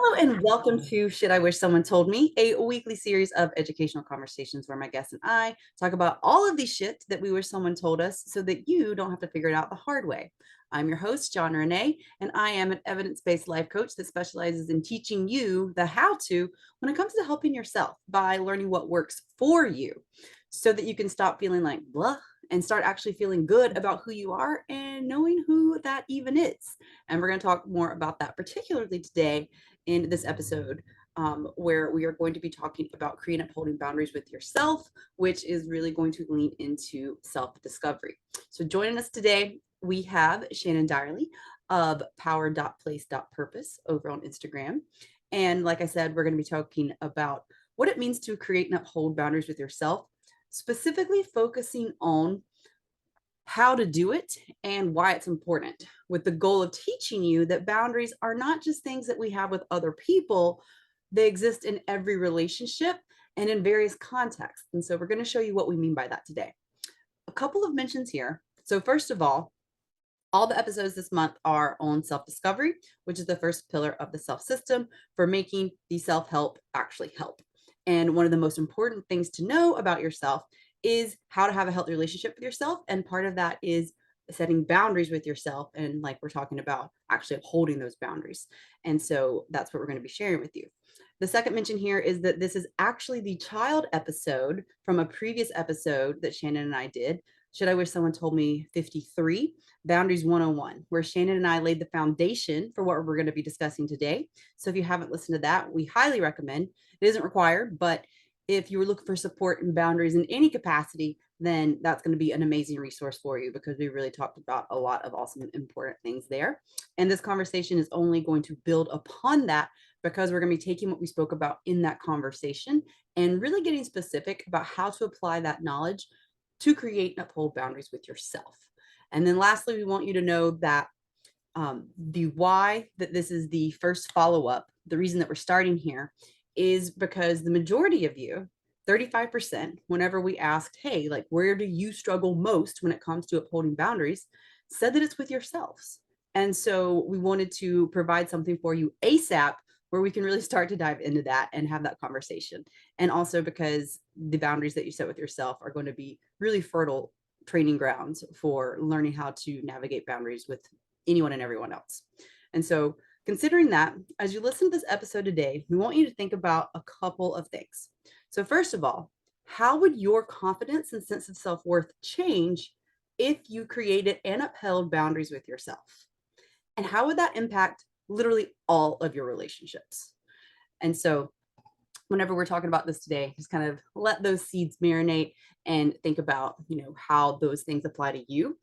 Hello and welcome to Shit I Wish Someone Told Me, a weekly series of educational conversations where my guests and I talk about all of the shit that we wish someone told us so that you don't have to figure it out the hard way. I'm your host, John Renee, and I am an evidence-based life coach that specializes in teaching you the how-to when it comes to helping yourself by learning what works for you so that you can stop feeling like blah and start actually feeling good about who you are and knowing who that even is. And we're going to talk more about that, particularly today in this episode, where we are going to be talking about creating and upholding boundaries with yourself, which is really going to lean into self-discovery. So joining us today, we have Shannon Deyerle of power.place.purpose over on Instagram. And like I said, we're going to be talking about what it means to create and uphold boundaries with yourself, specifically focusing on how to do it and why it's important, with the goal of teaching you that boundaries are not just things that we have with other people. They exist in every relationship and in various contexts. And so we're going to show you what we mean by that today. A couple of mentions here. So first of all the episodes this month are on self-discovery, which is the first pillar of the self system for making the self-help actually help. And one of the most important things to know about yourself is how to have a healthy relationship with yourself. And part of that is setting boundaries with yourself. And like we're talking about actually upholding those boundaries. And so that's what we're going to be sharing with you. The second mention here is that this is actually the child episode from a previous episode that Shannon and I did. Should I Wish Someone Told Me 53, Boundaries 101, where Shannon and I laid the foundation for what we're going to be discussing today. So if you haven't listened to that, we highly recommend. It isn't required, but if you were looking for support and boundaries in any capacity, then that's going to be an amazing resource for you, because we really talked about a lot of awesome, important things there. And this conversation is only going to build upon that, because we're going to be taking what we spoke about in that conversation and really getting specific about how to apply that knowledge to create and uphold boundaries with yourself. And then lastly, we want you to know that the why that this is the first follow-up, the reason that we're starting here is because the majority of you, 35%, whenever we asked, hey, like, where do you struggle most when it comes to upholding boundaries, said that it's with yourselves. And so we wanted to provide something for you ASAP where we can really start to dive into that and have that conversation. And also because the boundaries that you set with yourself are going to be really fertile training grounds for learning how to navigate boundaries with anyone and everyone else. And so considering that, as you listen to this episode today, we want you to think about a couple of things. So first of all, how would your confidence and sense of self-worth change if you created and upheld boundaries with yourself? And how would that impact literally all of your relationships? And so whenever we're talking about this today, just kind of let those seeds marinate and think about, how those things apply to you.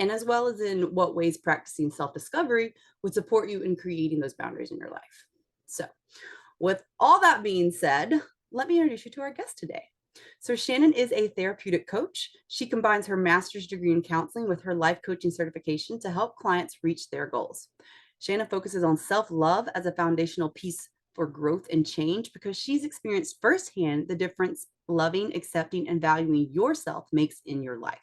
And as well as in what ways practicing self-discovery would support you in creating those boundaries in your life. So with all that being said, let me introduce you to our guest today. So Shannon is a therapeutic coach. She combines her master's degree in counseling with her life coaching certification to help clients reach their goals. Shannon focuses on self-love as a foundational piece for growth and change, because she's experienced firsthand the difference loving, accepting, and valuing yourself makes in your life.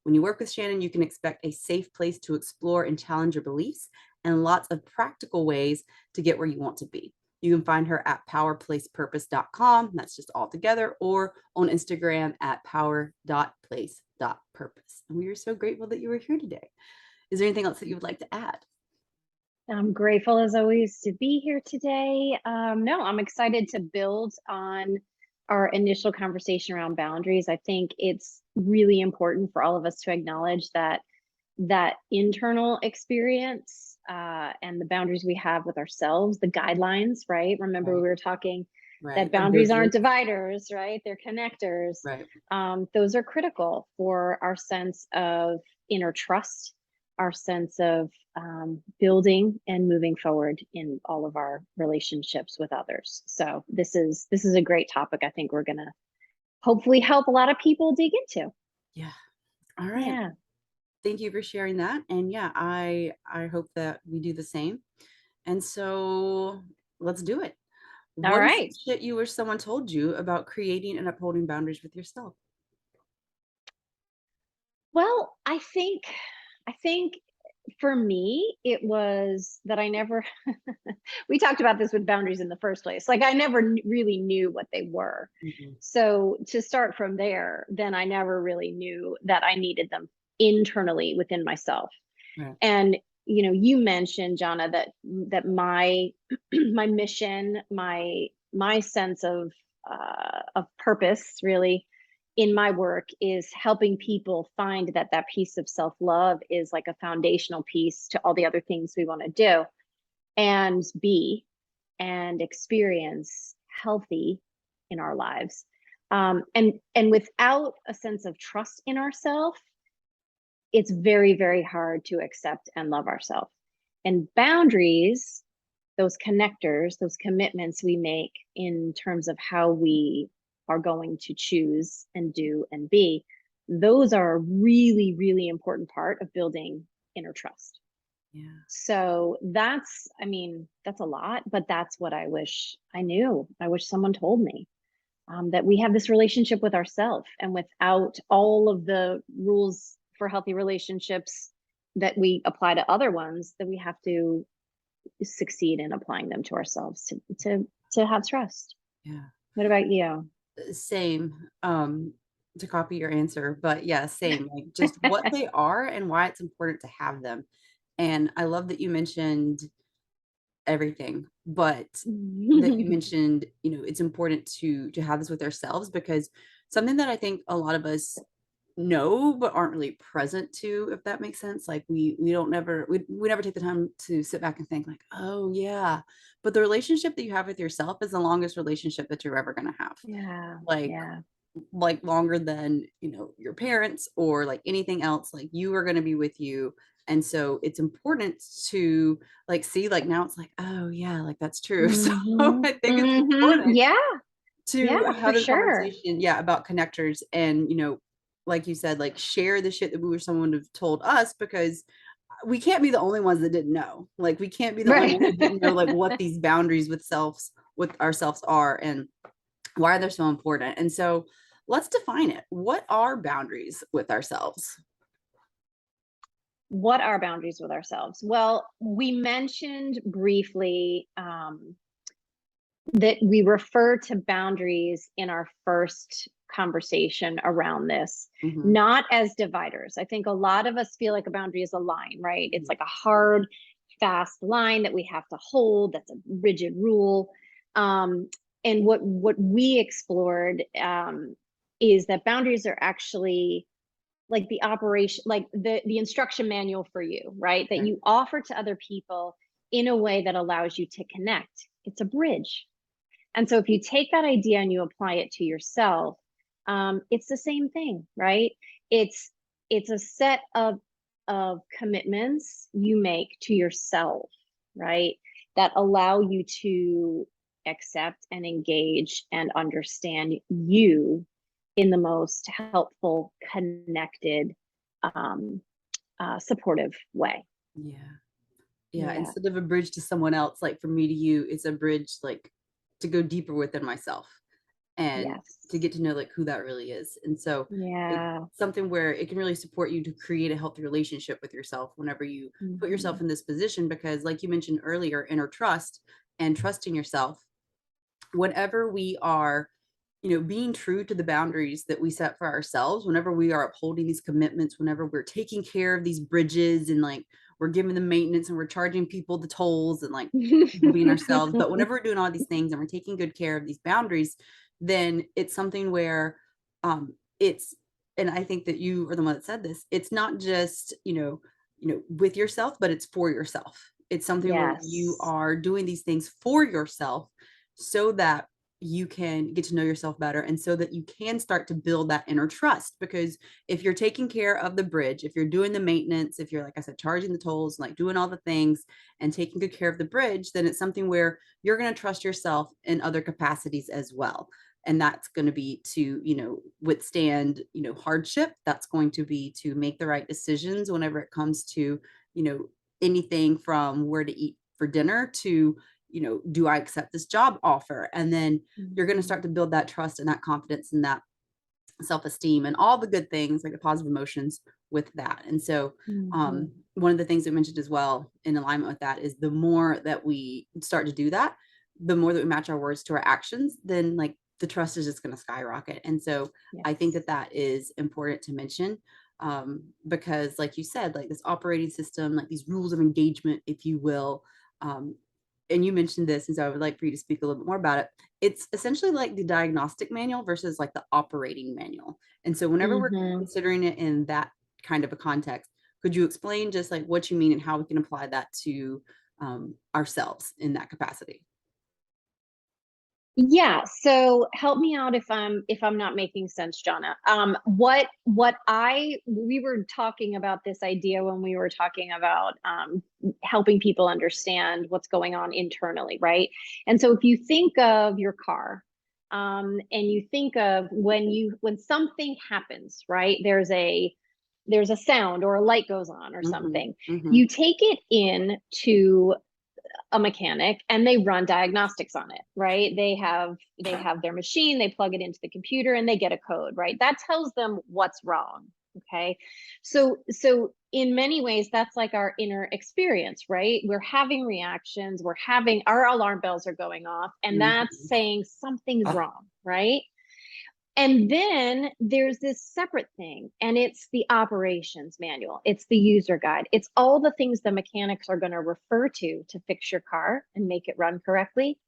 When you work with Shannon, you can expect a safe place to explore and challenge your beliefs, and lots of practical ways to get where you want to be. You can find her at powerplacepurpose.com. That's just all together, or on Instagram at power.place.purpose. And we are so grateful that you were here today. Is there anything else that you would like to add? I'm grateful as always to be here today. No, I'm excited to build on our initial conversation around boundaries. I think it's really important for all of us to acknowledge that internal experience and the boundaries we have with ourselves, the guidelines, right? Remember, we were talking that boundaries aren't dividers, right? They're connectors. Right. Those are critical for our sense of inner trust, our sense of building and moving forward in all of our relationships with others. So this is a great topic. I think we're gonna hopefully help a lot of people dig into. Yeah. All right. Yeah. Thank you for sharing that. And yeah, I hope that we do the same. And so let's do it. All What is right. shit you wish someone told you about creating and upholding boundaries with yourself? Well, I think for me, it was that I never we talked about this with boundaries in the first place. Like I never really knew what they were. Mhm. So to start from there, then I never really knew that I needed them internally within myself. Right. And you mentioned, Jana, that my my mission, my sense of purpose, really, in my work is helping people find that piece of self love is like a foundational piece to all the other things we want to do and be and experience healthy in our lives. And without a sense of trust in ourselves, it's very, very hard to accept and love ourselves. And boundaries, those connectors, those commitments we make in terms of how we are going to choose and do and be, those are a really, really important part of building inner trust. Yeah. So I mean, that's a lot, but that's what I wish I knew. I wish someone told me that we have this relationship with ourselves, and without all of the rules for healthy relationships that we apply to other ones, that we have to succeed in applying them to ourselves to have trust. Yeah. What about you? Same, to copy your answer, but yeah, same, like just what they are and why it's important to have them. And I love that you mentioned everything, but that you mentioned, it's important to have this with ourselves because something that I think a lot of us know but aren't really present to, if that makes sense. Like we don't never we never take the time to sit back and think like, oh yeah. But the relationship that you have with yourself is the longest relationship that you're ever gonna have. Yeah, Like yeah. longer than your parents or like anything else, like you are going to be with you. And so it's important to like see, like now it's like, oh yeah, like that's true. So Mhm. I think it's Mhm. important Yeah, to yeah, for have this sure. conversation, yeah, about connectors. And like you said, like share the shit that we were someone have told us, because we can't be the only ones that didn't know. Like we can't be the only Right. ones that didn't know like what these boundaries with ourselves are and why they're so important. And so let's define it. What are boundaries with ourselves? What are boundaries with ourselves? Well, we mentioned briefly that we refer to boundaries in our first conversation around this, Mhm. not as dividers. I think a lot of us feel like a boundary is a line, right? It's Yeah. like a hard, fast line that we have to hold. That's a rigid rule. Um, and what we explored is that boundaries are actually like the operation, like the instruction manual for you, right? That Right. you offer to other people in a way that allows you to connect. It's a bridge. And so if you take that idea and you apply it to yourself, it's the same thing, right? It's it's a set of commitments you make to yourself, right? That allow you to accept and engage and understand you in the most helpful, connected, um, supportive way. Yeah. Yeah. Yeah. Instead of a bridge to someone else, like from me to you, it's a bridge like to go deeper within myself and to Yes. get to know like who that really is. And so it's Yeah. something where it can really support you to create a healthy relationship with yourself whenever you put yourself Mhm. in this position, because like you mentioned earlier, inner trust and trusting yourself, whenever we are being true to the boundaries that we set for ourselves, whenever we are upholding these commitments, whenever we're taking care of these bridges and like we're giving them maintenance and we're charging people the tolls and like people being ourselves, but whenever we're doing all these things and we're taking good care of these boundaries, then it's something where it's and I think that you are the one that said this, it's not just with yourself, but it's for yourself. It's something where you Yes. are doing these things for yourself so that you can get to know yourself better and so that you can start to build that inner trust. Because if you're taking care of the bridge, if you're doing the maintenance, if you're, like I said, charging the tolls, like doing all the things and taking good care of the bridge, then it's something where you're going to trust yourself in other capacities as well. And that's going to be to withstand hardship. That's going to be to make the right decisions whenever it comes to you know anything from where to eat for dinner to do I accept this job offer? And then you're going to Mhm. start to build that trust and that confidence and that self esteem and all the good things, like the positive emotions with that. And so, Mhm. one of the things we mentioned as well in alignment with that is the more that we start to do that, the more that we match our words to our actions, then like the trust is just going to skyrocket. And so I think Yes. that that is important to mention, because like you said, like this operating system, like these rules of engagement, if you will, um, and you mentioned this, and so I would like for you to speak a little bit more about it. It's essentially like the diagnostic manual versus like the operating manual. And so whenever we're Hmm. considering it in that kind of a context, could you explain just like what you mean and how we can apply that to ourselves in that capacity? Yeah, so help me out if I'm not making sense, Jonna. What I we were talking about this idea when we were talking about helping people understand what's going on internally, right? And so if you think of your car, and you think of when something happens, right? There's a sound or a light goes on or Mm-hmm, something. mm-hmm, You take it in to a mechanic and they run diagnostics on it, right? They have their machine, they plug it into the computer and they get a code, right? That tells them what's wrong. Okay. So in many ways that's like our inner experience, right? We're having reactions, we're having our alarm bells are going off and that's mm-hmm. saying something's Ah, wrong, right? And then there's this separate thing, and it's the operations manual. It's the user guide. It's all the things the mechanics are going to refer to fix your car and make it run correctly.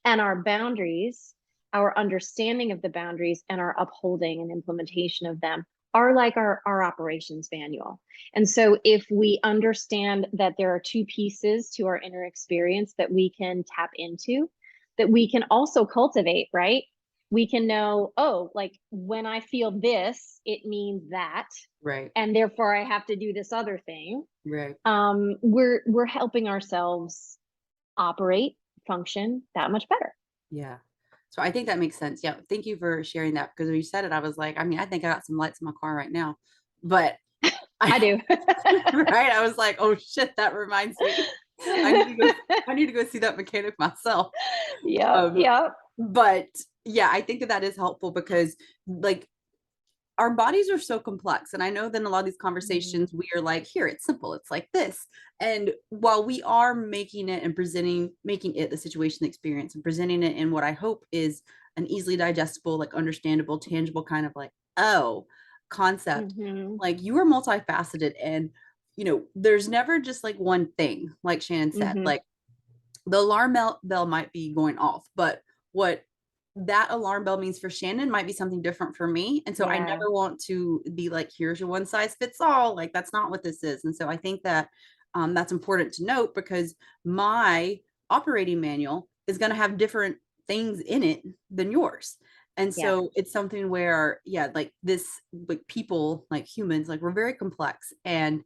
And our boundaries, our understanding of the boundaries, and our upholding and implementation of them are like our operations manual. And so, if we understand that there are two pieces to our inner experience that we can tap into, that we can also cultivate, right? We can know, oh, like when I feel this, it means that, right, and therefore I have to do this other thing. right. We're helping ourselves operate, function that much better. Yeah. So I think that makes sense. Yeah. Thank you for sharing that because when you said it, I was like, I mean, I think I got some lights in my car right now, but I, I do. right. I was like, oh shit, that reminds me. I need to go, I need to go see that mechanic myself. Yep, Um, yep. but yeah, I think that that is helpful because like our bodies are so complex. And I know that in a lot of these Mm, conversations, we are like, here, it's simple. It's like this. And while we are making it and making it the situation, the experience, and presenting it in what I hope is an easily digestible, like understandable, tangible kind of like, oh, concept, mhm, like you are multifaceted. And, there's never just like one thing, like Shannon said, mhm. like the alarm bell might be going off, but what that alarm bell means for Shannon might be something different for me. And so I Yeah, never want to be like, here's your one size fits all. Like, that's not what this is. And so I think that that's important to note because my operating manual is going to have different things in it than yours. And yeah, so it's something where, yeah, like this, like people, like humans, like we're very complex. And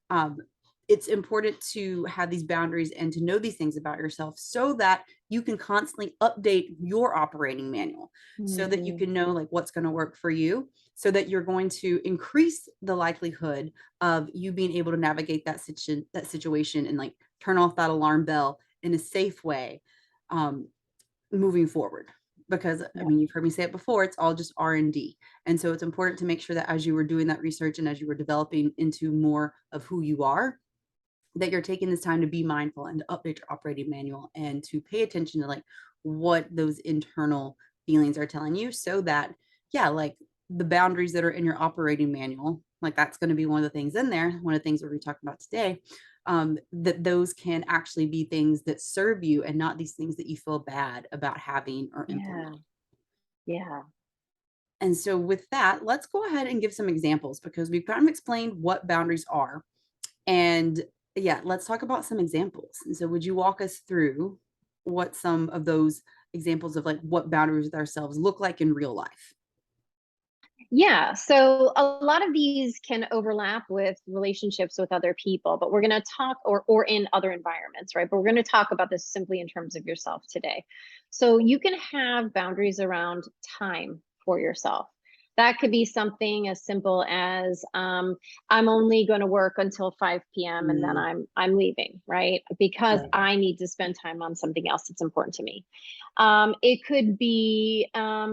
um, it's important to have these boundaries and to know these things about yourself so that you can constantly update your operating manual so that you mhm, can know like what's going to work for you so that you're going to increase the likelihood of you being able to navigate that situation and like turn off that alarm bell in a safe way, um, moving forward. Because I yeah, mean, you've heard me say it before, it's all just R&D. And so it's important to make sure that as you were doing that research and as you were developing into more of who you are, that you're taking this time to be mindful and to update your operating manual and to pay attention to like what those internal feelings are telling you so that, yeah, like the boundaries that are in your operating manual, like that's going to be one of the things in there, one of the things we're going to talk about today, that those can actually be things that serve you and not these things that you feel bad about having or yeah, implementing. yeah. And so with that, let's go ahead and give some examples because we've kind of explained what boundaries are. And yeah, let's talk about some examples. And so, would you walk us through what some of those examples of like what boundaries with ourselves look like in real life? Yeah, so a lot of these can overlap with relationships with other people, but we're going to talk or in other environments, right? But we're going to talk about this simply in terms of yourself today. So you can have boundaries around time for yourself. That could be something as simple as I'm only going to work until 5 p.m. and then Mm, I'm leaving, right? Because right. I need to spend time on something else that's important to me. It could be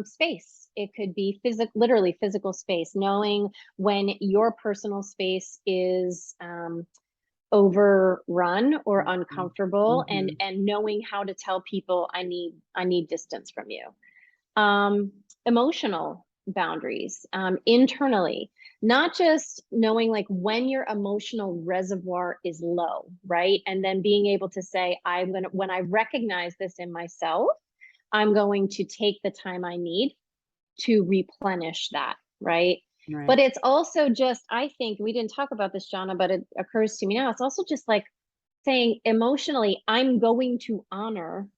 space. It could be literally physical space, knowing when your personal space is overrun or Mhm. uncomfortable, and Mhm. knowing how to tell people I need distance from you. um, Emotional boundaries, internally, not just knowing like when your emotional reservoir is low, right? And then being able to say, I'm going to, when I recognize this in myself, I'm going to take the time I need to replenish that, right? Right. But it's also just, I think we didn't talk about this, Jana, but it occurs to me now. It's also just like saying emotionally, I'm going to honor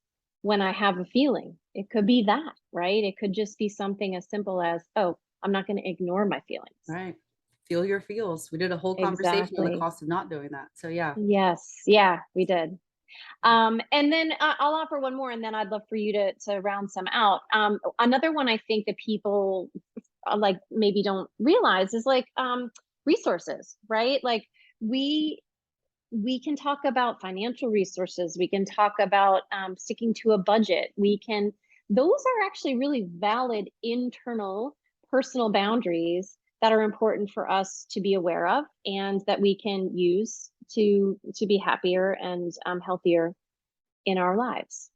when I have a feeling. It could be that, right? It could just be something as simple as, oh, I'm not going to ignore my feelings. Right. Feel your feels. We did a whole conversation on the Exactly. cost of not doing that. So yeah. Yes. Yeah, we did. And then I'll offer one more, and then I'd love for you to round some out. Another one I think that people like maybe don't realize is like resources, right? Like we we can talk about financial resources. We can talk about sticking to a budget. We can, those are actually really valid internal personal boundaries that are important for us to be aware of and that we can use to be happier and healthier in our lives.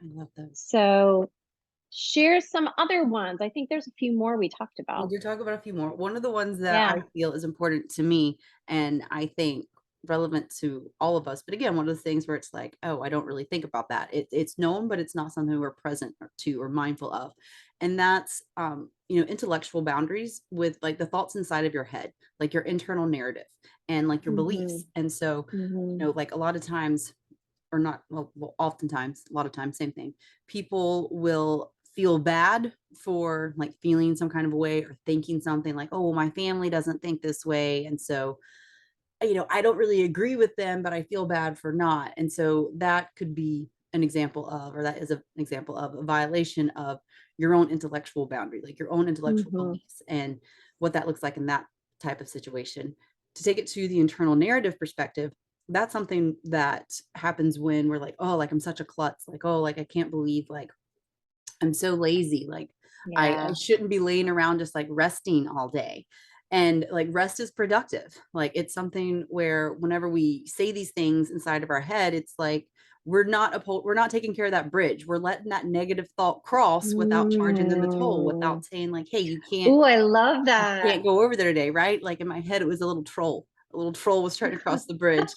I love those. So share some other ones. I think there's a few more we talked We about. do talk about a few more. One of the ones that I Yeah. feel is important to me, and I think relevant to all of us. But again, one of the things where it's like, oh, I don't really think about that. It's known, but it's not something we're present to or mindful of. And that's intellectual boundaries with like the thoughts inside of your head, like your internal narrative and like your Mm-hmm. beliefs. And so, Mm-hmm. like a lot of times, or not, oftentimes, a lot of times, same thing. People will feel bad for like feeling some kind of a way or thinking something like, oh, well, my family doesn't think this way. And so, I don't really agree with them, but I feel bad for not. And so that could be an example of, or that is an example of a violation of your own intellectual boundary, like your own intellectual Mm-hmm. beliefs and what that looks like in that type of situation. To take it to the internal narrative perspective, that's something that happens when we're like, oh, like I'm such a klutz, like, oh, like I can't believe like I'm so lazy. Like I Yeah. shouldn't be laying around just like resting all day. And like rest is productive. Like it's something where whenever we say these things inside of our head, it's like we're not taking care of that bridge. We're letting that negative thought cross without charging them the toll, Mm. without saying like, hey, Oh, I love you that. can't go over there today, right? Like in my head, it was a little troll. A little troll was trying to cross the bridge.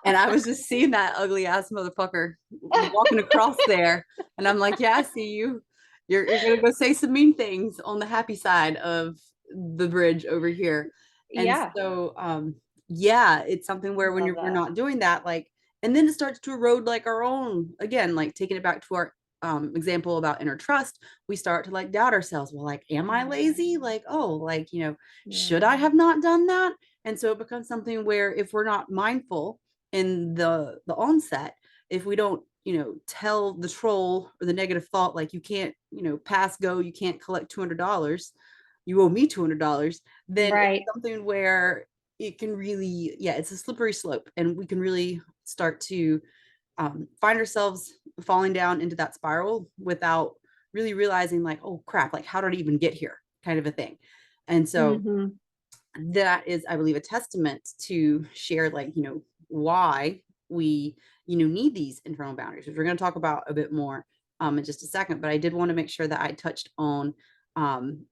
And I was just seeing that ugly ass motherfucker walking across there. And I'm like, yeah, I see you. You're gonna go say some mean things on the happy side of the bridge over here. And Yeah, so yeah, it's something I where when love we're that. not doing that, like, and then it starts to erode like our own, again, like taking it back to our example about inner trust, we start to like doubt ourselves. Well, like, am I lazy? Mm, Like, oh, like, should I yeah. have not done that? And so it becomes something where if we're not mindful in the onset, if we don't tell the troll or the negative thought like you can't pass go, you can't collect $200, you owe me $200, then it's Right. something where it can really, yeah, it's a slippery slope and we can really start to find ourselves falling down into that spiral without really realizing like, oh crap, like how did I even get here, kind of a thing. And so Mhm. that is, I believe, a testament to share like why we need these internal boundaries, which we're going to talk about a bit more in just a second. But I did want to make sure that I touched on um,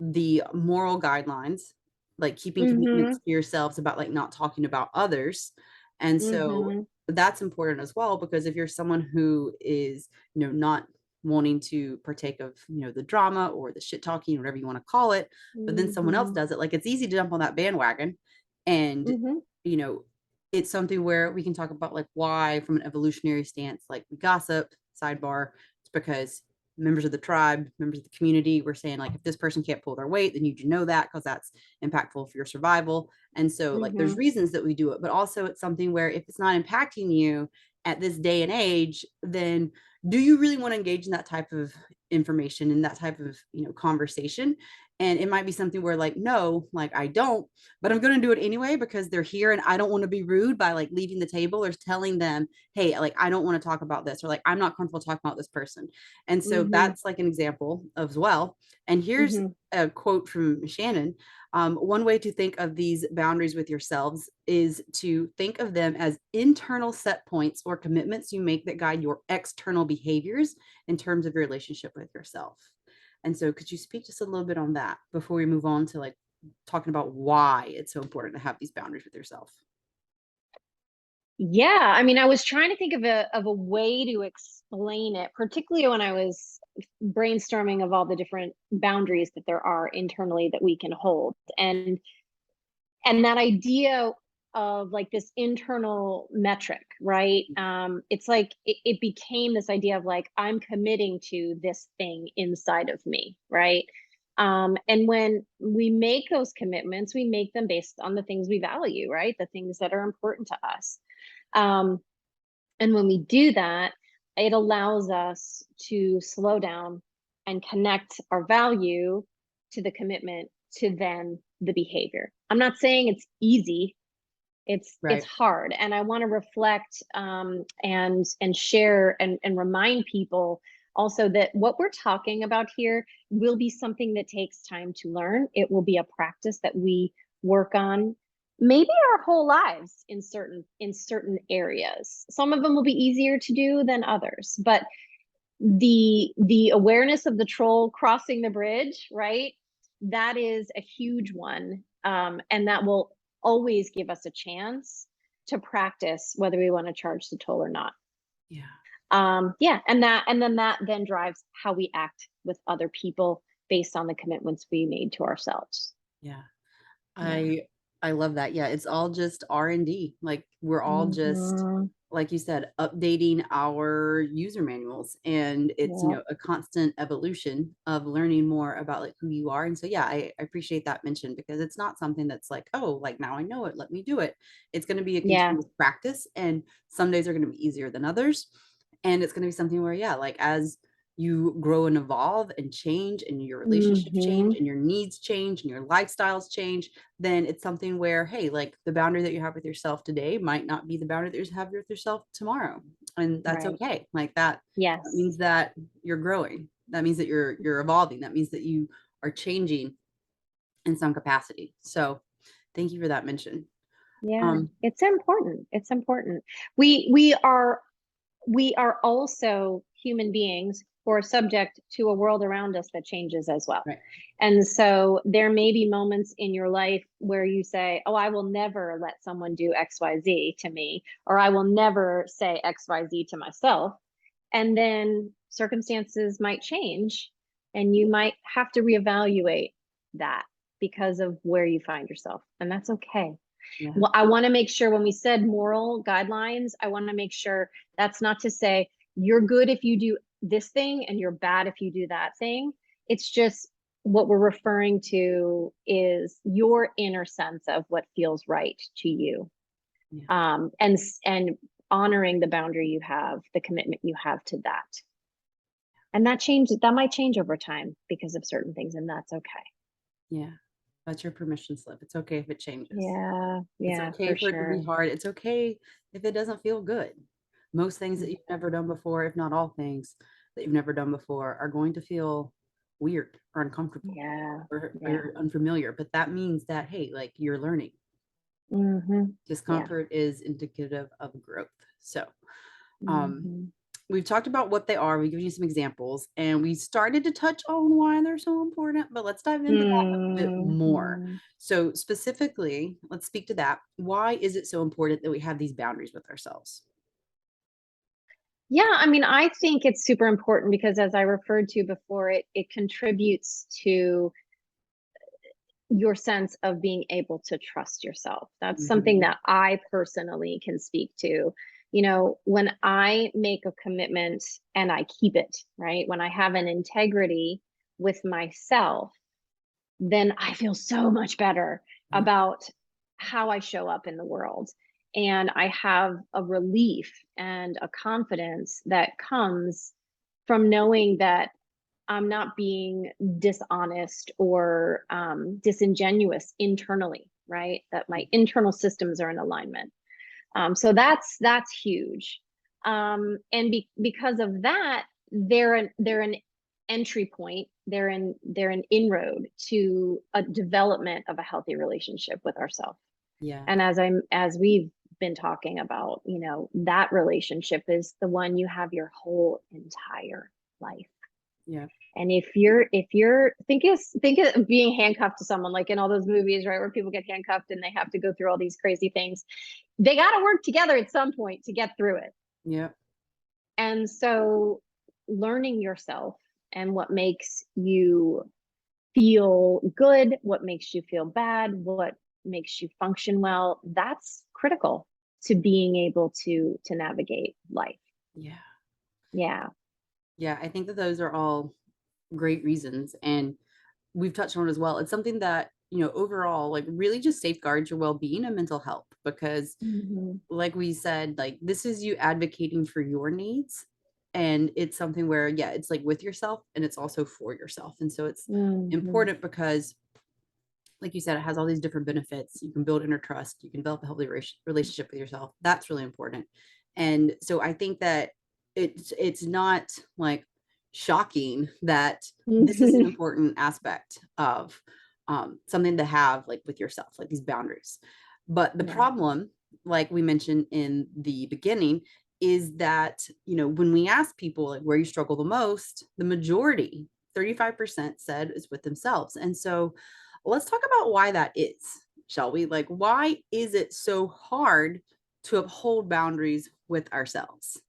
the moral guidelines, like keeping commitments Mhm. to yourselves about like not talking about others. And so Mhm. that's important as well, because if you're someone who is not wanting to partake of the drama or the shit talking, whatever you want to call it, but then someone else Mhm. does it, like it's easy to jump on that bandwagon. And Mhm. you know it's something where we can talk about like why from an evolutionary stance, like we gossip, sidebar. It's because members of the tribe, members of the community, we're saying like if this person can't pull their weight, then you should know that because that's impactful for your survival. And so like there's Mhm. reasons that we do it, but also it's something where if it's not impacting you at this day and age, then do you really want to engage in that type of information and that type of, conversation? And it might be something where like, no, like I don't, but I'm going to do it anyway because they're here and I don't want to be rude by like leaving the table or telling them, hey, like I don't want to talk about this, or like I'm not comfortable talking about this person. And so Mhm. that's like an example as well. And here's Mhm. a quote from Shannon. One way to think of these boundaries with yourselves is to think of them as internal set points or commitments you make that guide your external behaviors in terms of your relationship with yourself. And so, could you speak just a little bit on that before we move on to like talking about why it's so important to have these boundaries with yourself? Yeah, I mean, I was trying to think of a way to explain it, particularly when I was brainstorming of all the different boundaries that there are internally that we can hold. And that idea of like this internal metric, right? It's like it became this idea of like I'm committing to this thing inside of me, right? And when we make those commitments, we make them based on the things we value, right? The things that are important to us. um, and when we do that, it allows us to slow down and connect our value to the commitment to then the behavior. I'm not saying it's easy. It's Right. hard, and I want to reflect, and share and remind people also that what we're talking about here will be something that takes time to learn. It will be a practice that we work on maybe our whole lives in certain areas. Some of them will be easier to do than others, but the awareness of the troll crossing the bridge, right? That is a huge one, and that will always give us a chance to practice whether we want to charge the toll or not. Yeah. Yeah, and then that then drives how we act with other people based on the commitments we made to ourselves. Yeah. Yeah. I love that. Yeah, it's all just R&D. Like we're all just, Hmm. like you said, updating our user manuals, and it's, Yep. a constant evolution of learning more about like who you are. And so yeah, I appreciate that mention because it's not something that's like, oh, like now I know it, let me do it. It's going to be a Yeah. continuous practice, and some days are going to be easier than others. And it's going to be something where yeah, like as you grow and evolve and change and your relationships change Hmm. and your needs change and your lifestyles change, then it's something where, hey, like the boundary that you have with yourself today might not be the boundary that you have with yourself tomorrow. And that's Right. okay. Like that Yes. means that you're growing. That means that you're evolving. That means that you are changing in some capacity. So thank you for that mention. Yeah. Um, It's important. It's important. We are also human beings who are subject to a world around us that changes as well. right. And so there may be moments in your life where you say, oh, I will never let someone do XYZ to me, or I will never say XYZ to myself. And then circumstances might change and you might have to reevaluate that because of where you find yourself. And that's okay. Yeah. Well, I want to make sure when we said moral guidelines, I want to make sure that's not to say you're good if you do this thing and you're bad if you do that thing. It's just what we're referring to is your inner sense of what feels right to you, Yeah. and honoring the boundary you have, the commitment you have to that. And that might change over time because of certain things, and that's okay. Yeah. That's your permission slip. It's okay if it changes. Yeah, It's yeah, okay for for it to be sure. hard. It's okay if it doesn't feel good. Most things that Mm. you've never done before, if not all things that you've never done before, are going to feel weird or uncomfortable Yeah, yeah. or unfamiliar. But that means that, hey, like you're learning. Hmm. Yeah. Discomfort is indicative of growth. So, um, Hmm. we've talked about what they are. We've given you some examples, and we started to touch on why they're so important. But let's dive into that a bit more. Hmm. So, specifically, let's speak to that. Why is it so important that we have these boundaries with ourselves? Yeah, I mean, I think it's super important because as I referred to before, it contributes to your sense of being able to trust yourself. That's something Mhm. that I personally can speak to. When I make a commitment and I keep it, right? When I have an integrity with myself, then I feel so much better Yeah. about how I show up in the world. And I have a relief and a confidence that comes from knowing that I'm not being dishonest or disingenuous internally, right? That my internal systems are in alignment. So that's huge. And because of that, they're an entry point. They're an inroad to a development of a healthy relationship with ourselves. Yeah. And as we've been talking about, that relationship is the one you have your whole entire life. Yeah. And if you're think of being handcuffed to someone, like in all those movies, right, where people get handcuffed and they have to go through all these crazy things. They got to work together at some point to get through it. Yeah. And so learning yourself and what makes you feel good, what makes you feel bad, what makes you function well, that's critical to being able to navigate life. Yeah. Yeah. Yeah. I think that those are all great reasons. And we've touched on it as well. It's something that, overall, like really just safeguards your well-being and mental health because Hmm. like we said, like this is you advocating for your needs. And it's something where, yeah, it's like with yourself and it's also for yourself. And so it's Hmm. important because, like you said, it has all these different benefits. You can build inner trust, you can develop a healthy relationship with yourself. That's really important. And so I think that it's not like shocking that this is an important aspect of something to have like with yourself, like these boundaries. But the Yeah. problem, like we mentioned in the beginning, is that when we ask people like where you struggle the most, the majority, 35% said is with themselves. And so let's talk about why that is, shall we? Like, why is it so hard to uphold boundaries with ourselves?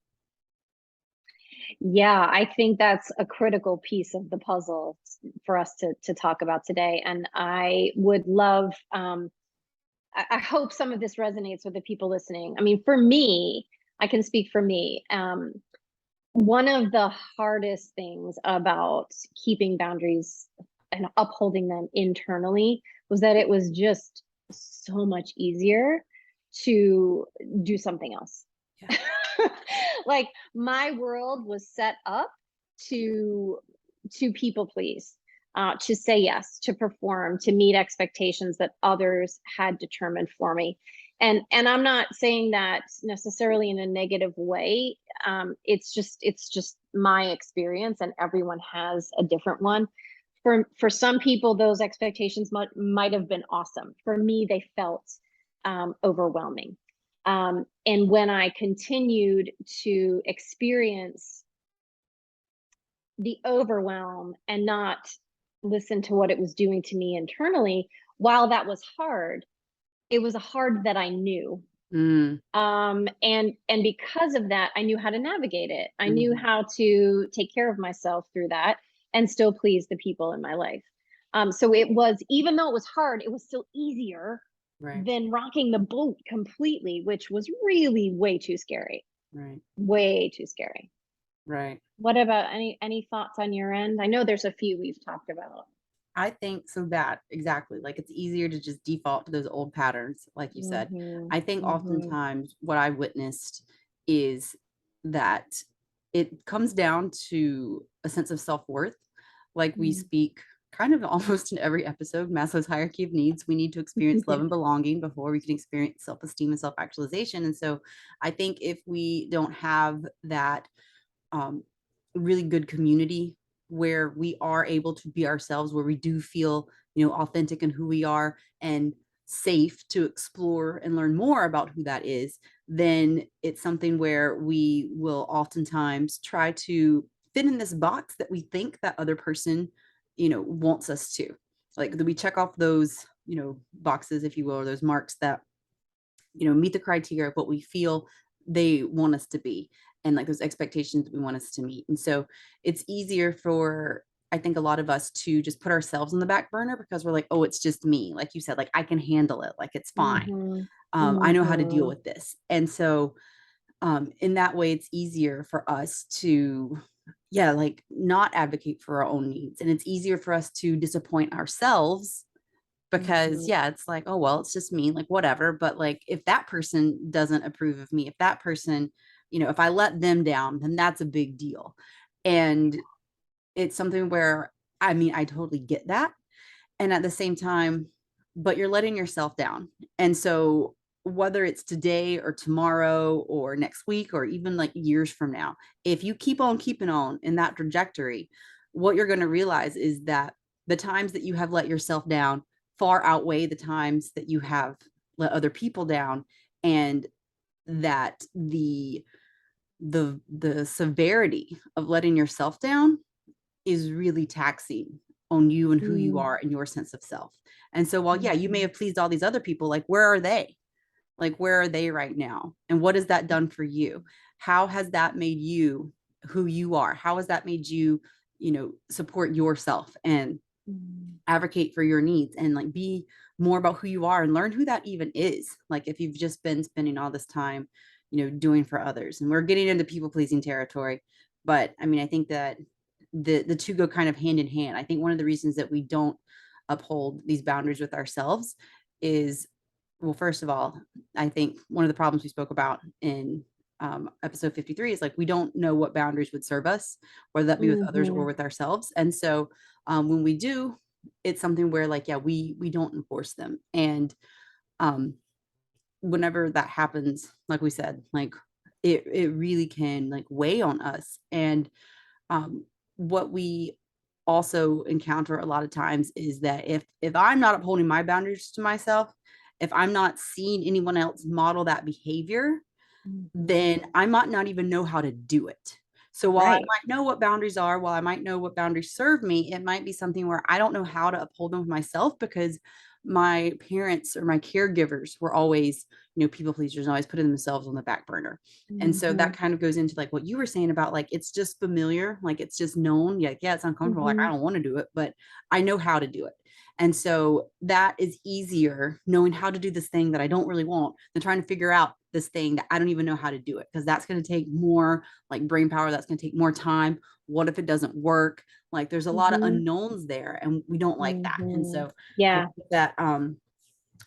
Yeah, I think that's a critical piece of the puzzle for us to talk about today. And I would love, I hope some of this resonates with the people listening. I mean, for me, I can speak for me. One of the hardest things about keeping boundaries and upholding them internally was that it was just so much easier to do something else. Yeah. Like my world was set up to people please, to say yes, to perform, to meet expectations that others had determined for me. And I'm not saying that necessarily in a negative way. It's just my experience, and everyone has a different one. For some people, those expectations might have been awesome. For me, they felt overwhelming. And when I continued to experience the overwhelm and not listen to what it was doing to me internally, while that was hard, it was a hard that I knew. Mm, And because of that, I knew how to navigate it. I knew mhm. how to take care of myself through that and still please the people in my life. So it was, even though it was hard, it was still easier Right. than rocking the boat completely, which was really way too scary. Right. Way too scary. Right. What about any thoughts on your end? I know there's a few we've talked about. I think so that exactly like it's easier to just default to those old patterns, like you said. Mhm. I think Mhm. oftentimes what I witnessed is that it comes down to a sense of self-worth. Like we Mm. speak kind of almost in every episode, Maslow's hierarchy of needs. We need to experience love Yeah. and belonging before we can experience self-esteem and self-actualization. And so I think if we don't have that um, really good community where we are able to be ourselves, where we do feel, authentic in who we are and safe to explore and learn more about who that is, then it's something where we will oftentimes try to fit in this box that we think that other person, wants us to. Like we check off those, boxes, if you will, or those marks that meet the criteria of what we feel they want us to be and like those expectations we want us to meet. And so it's easier for, I think, a lot of us to just put ourselves on the back burner because we're like, oh, it's just me. Like you said, like I can handle it. Like it's fine. Mhm. I know how to deal Mhm. with this. And so in that way, it's easier for us to, yeah, like not advocate for our own needs. And it's easier for us to disappoint ourselves because Mhm. yeah, it's like, oh well, it's just me, like whatever. But like if that person doesn't approve of me, if that person, if I let them down, then that's a big deal. And it's something where, I mean, I totally get that. And at the same time, but you're letting yourself down. And so whether it's today or tomorrow or next week or even like years from now, if you keep on keeping on in that trajectory, what you're going to realize is that the times that you have let yourself down far outweigh the times that you have let other people down, and that the severity of letting yourself down is really taxing on you and who you Mm. are and your sense of self. And so while yeah, you may Mhm. have pleased all these other people, like where are they? Like where are they right now? And what has that done for you? How has that made you who you are? How has that made you, support yourself and Mm. advocate for your needs and like be more about who you are and learn who that even is. Like if you've just been spending all this time, doing for others. And we're getting into people pleasing territory. But I mean, I think that the two go kind of hand in hand. I think one of the reasons that we don't uphold these boundaries with ourselves is, well, first of all, I think one of the problems we spoke about in episode 53 is like we don't know what boundaries would serve us, whether that be with others or Mhm. with ourselves. And so when we do, it's something where like yeah, we don't enforce them. And um whenever that happens, like we said, like it really can like weigh on us. And um what we also encounter a lot of times is that if I'm not upholding my boundaries to myself, if I'm not seeing anyone else model that behavior, Mhm. then I might not even know how to do it. So while I Right. might know what boundaries are, while I might know what boundaries serve me, it might be something where I don't know how to uphold them myself because my parents or my caregivers were always, people pleasers and always putting themselves on the back burner. And so that Mhm. kind of goes into like what you were saying about like it's just familiar, like it's just known. Yeah, it's uncomfortable. Like I Mhm. don't want to do it, but I know how to do it. And so that is easier knowing how to do this thing that I don't really want than trying to figure out this thing that I don't even know how to do it, because that's going to take more like brain power. That's going to take more time. What if it doesn't work? Like there's a lot of Mhm. unknowns there and we don't like that. And Mhm. so I Yeah. think that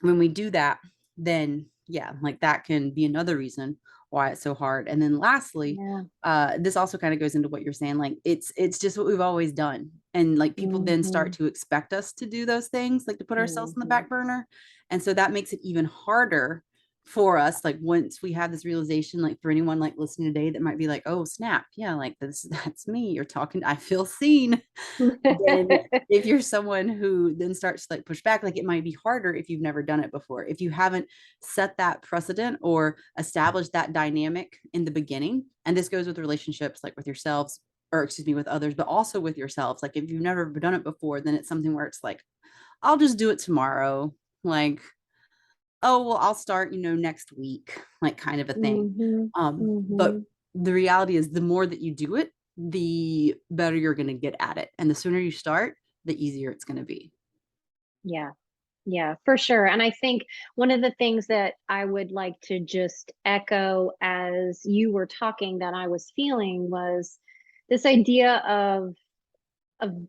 when we do that, then yeah, like that can be another reason why it's so hard. And then lastly, Yeah. this also kind of goes into what you're saying. Like it's just what we've always done. And like people then start Mhm. to expect us to do those things, like to put ourselves on the Mhm. back burner. And so that makes it even harder for us. Like once we have this realization, like for anyone like listening today that might be like, oh snap, yeah, like this, that's me. You're talking, I feel seen. Then if you're someone who then starts to like push back, like it might be harder if you've never done it before, if you haven't set that precedent or established that dynamic in the beginning. And this goes with relationships, like with yourselves, or excuse me, with others, but also with yourselves. Like if you've never done it before, then it's something where it's like, I'll just do it tomorrow. Like, oh well, I'll start, next week, like kind of a thing. Mhm. But Mhm. the reality is the more that you do it, the better you're going to get at it, and the sooner you start, the easier it's going to be. Yeah. Yeah, for sure. And I think one of the things that I would like to just echo as you were talking that I was feeling was this idea of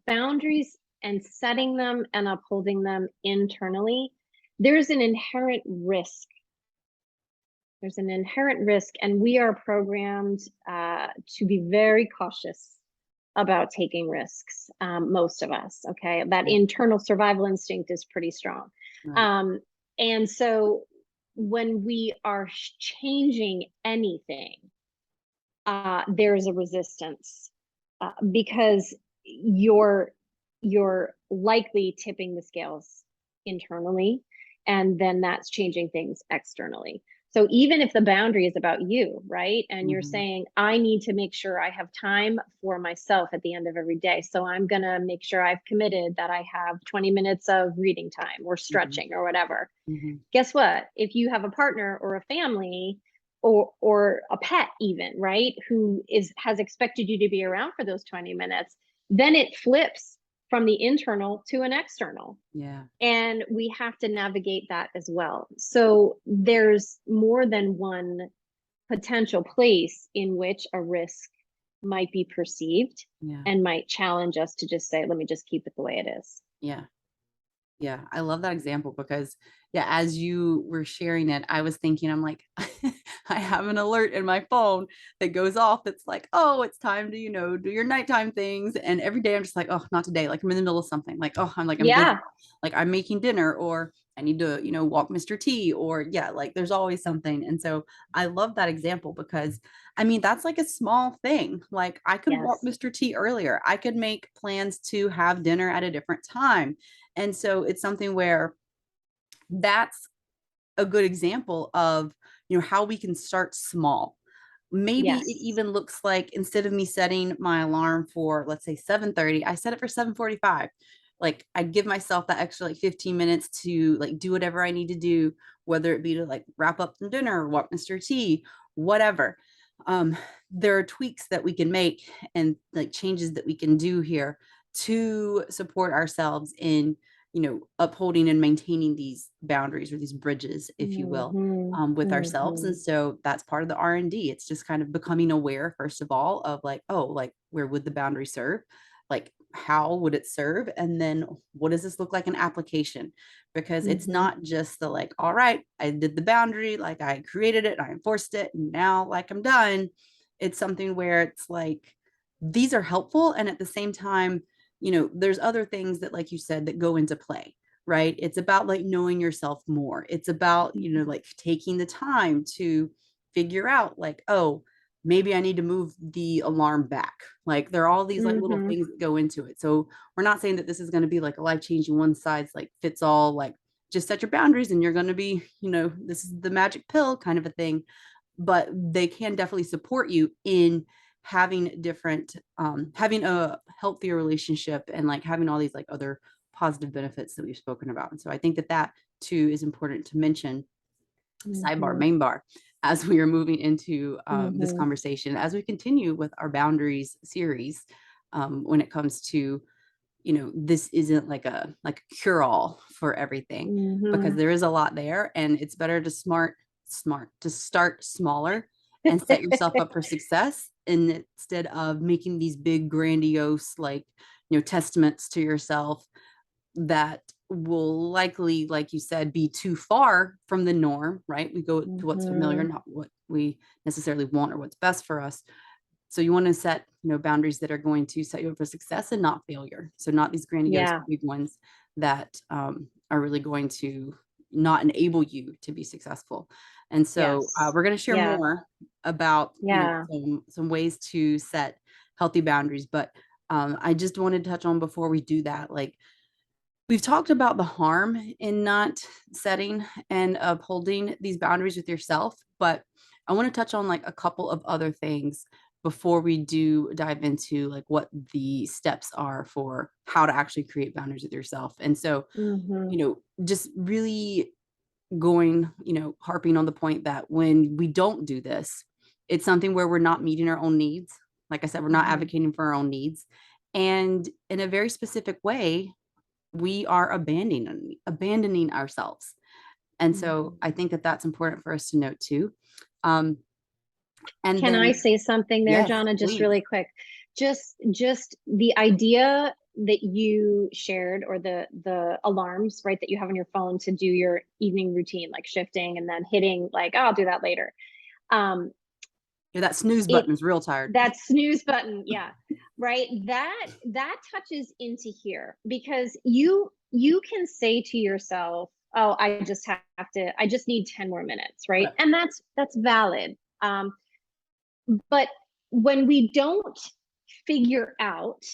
boundaries and setting them and upholding them internally. There's an inherent risk. There's an inherent risk, and we are programmed to be very cautious about taking risks. Most of us, okay, that Yeah. internal survival instinct is pretty strong. Right. Um, and so when we are changing anything, there's a resistance because you're you're likely tipping the scales internally, and then that's changing things externally. So even if the boundary is about you, right, and you're Hmm. saying I need to make sure I have time for myself at the end of every day, so I'm going to make sure I've committed that I have 20 minutes of reading time or Hmm. stretching or whatever. Hmm. Guess what? If you have a partner or a family or a pet even, right, who is has expected you to be around for those 20 minutes, then it flips from the internal to an external. Yeah. And we have to navigate that as well. So there's more than one potential place in which a risk might be perceived Yeah. and might challenge us to just say, let me just keep it the way it is. Yeah. Yeah, I love that example because, yeah, as you were sharing it, I was thinking, I'm like, I have an alert in my phone that goes off that's like, oh, it's time to, do your nighttime things. And every day I'm just like, oh, not today. Like I'm in the middle of something. Like, oh, I'm busy. Yeah. Like I'm making dinner or I need to, walk Mr. T or yeah, like there's always something. And so I love that example because I mean, that's like a small thing. Like I could walk Yes. Mr. T earlier. I could make plans to have dinner at a different time. And so it's something where that's a good example of, how we can start small. Maybe it Yes. even looks like instead of me setting my alarm for, let's say 7:30, I set it for 7:45. Like I give myself that extra like 15 minutes to like do whatever I need to do, whether it be to like wrap up some dinner, walk Mr. T, whatever. Um, there are tweaks that we can make and like changes that we can do here to support ourselves in upholding and maintaining these boundaries or these bridges, if you will, Mm-hmm. with ourselves. And Mm-hmm. so that's part of the R&D. It's just kind of becoming aware, first of all, of like, oh, like where would the boundary serve? Like, how would it serve? And then what does this look like in application? Because it's Mm-hmm. not just the like, all right, I did the boundary, like I created it, I enforced it, and now like I'm done. It's something where it's like, these are helpful. And at the same time, there's other things that, like you said, that go into play, right? It's about like knowing yourself more. It's about, like taking the time to figure out like, oh, maybe I need to move the alarm back. Like there are all these like little Mm-hmm. things that go into it. So we're not saying that this is going to be like a life-changing one size like fits all, like just set your boundaries and you're going to be, this is the magic pill kind of a thing. But they can definitely support you in having a healthier relationship and like having all these like other positive benefits that we've spoken about. And so I think that that too is important to mention, sidebar, Mm-hmm. main bar, as we are moving into this Mm-hmm. conversation, as we continue with our boundaries series, when it comes to, this isn't like a cure all for everything, because Mm-hmm. there is a lot there, and it's better to smart to start smaller and set yourself up for success instead of making these big grandiose like testaments to yourself that will likely, like you said, be too far from the norm, right? We go to what's familiar, Mm-hmm. not what we necessarily want or what's best for us. So you want to set, boundaries that are going to set you up for success and not failure. So not these grandiose Yeah. big ones that are really going to not enable you to be successful. And so Yes. we're going to share Yeah. more about, Yeah. some ways to set healthy boundaries. But I just wanted to touch on before we do that, like we've talked about the harm in not setting and upholding these boundaries with yourself, but I want to touch on like a couple of other things before we do dive into like what the steps are for how to actually create boundaries with yourself. And so, Mm-hmm. just really going, harping on the point that when we don't do this, it's something where we're not meeting our own needs. Like I said, we're not Mm-hmm. advocating for our own needs. And in a very specific way, we are abandoning ourselves. And so Mm-hmm. I think that that's important for us to note too. Um, and Can I then, say something there, yes, Jonna, just please. really quick? Just the idea that you shared, or the alarms, right, that you have on your phone to do your evening routine, like shifting and then hitting like, oh, I'll do that later. Um, Yeah, that snooze it button is real tired. that snooze button, yeah, right. That touches into here, because you can say to yourself, oh, I just need 10 more minutes, right? Right. And that's valid. But when we don't figure out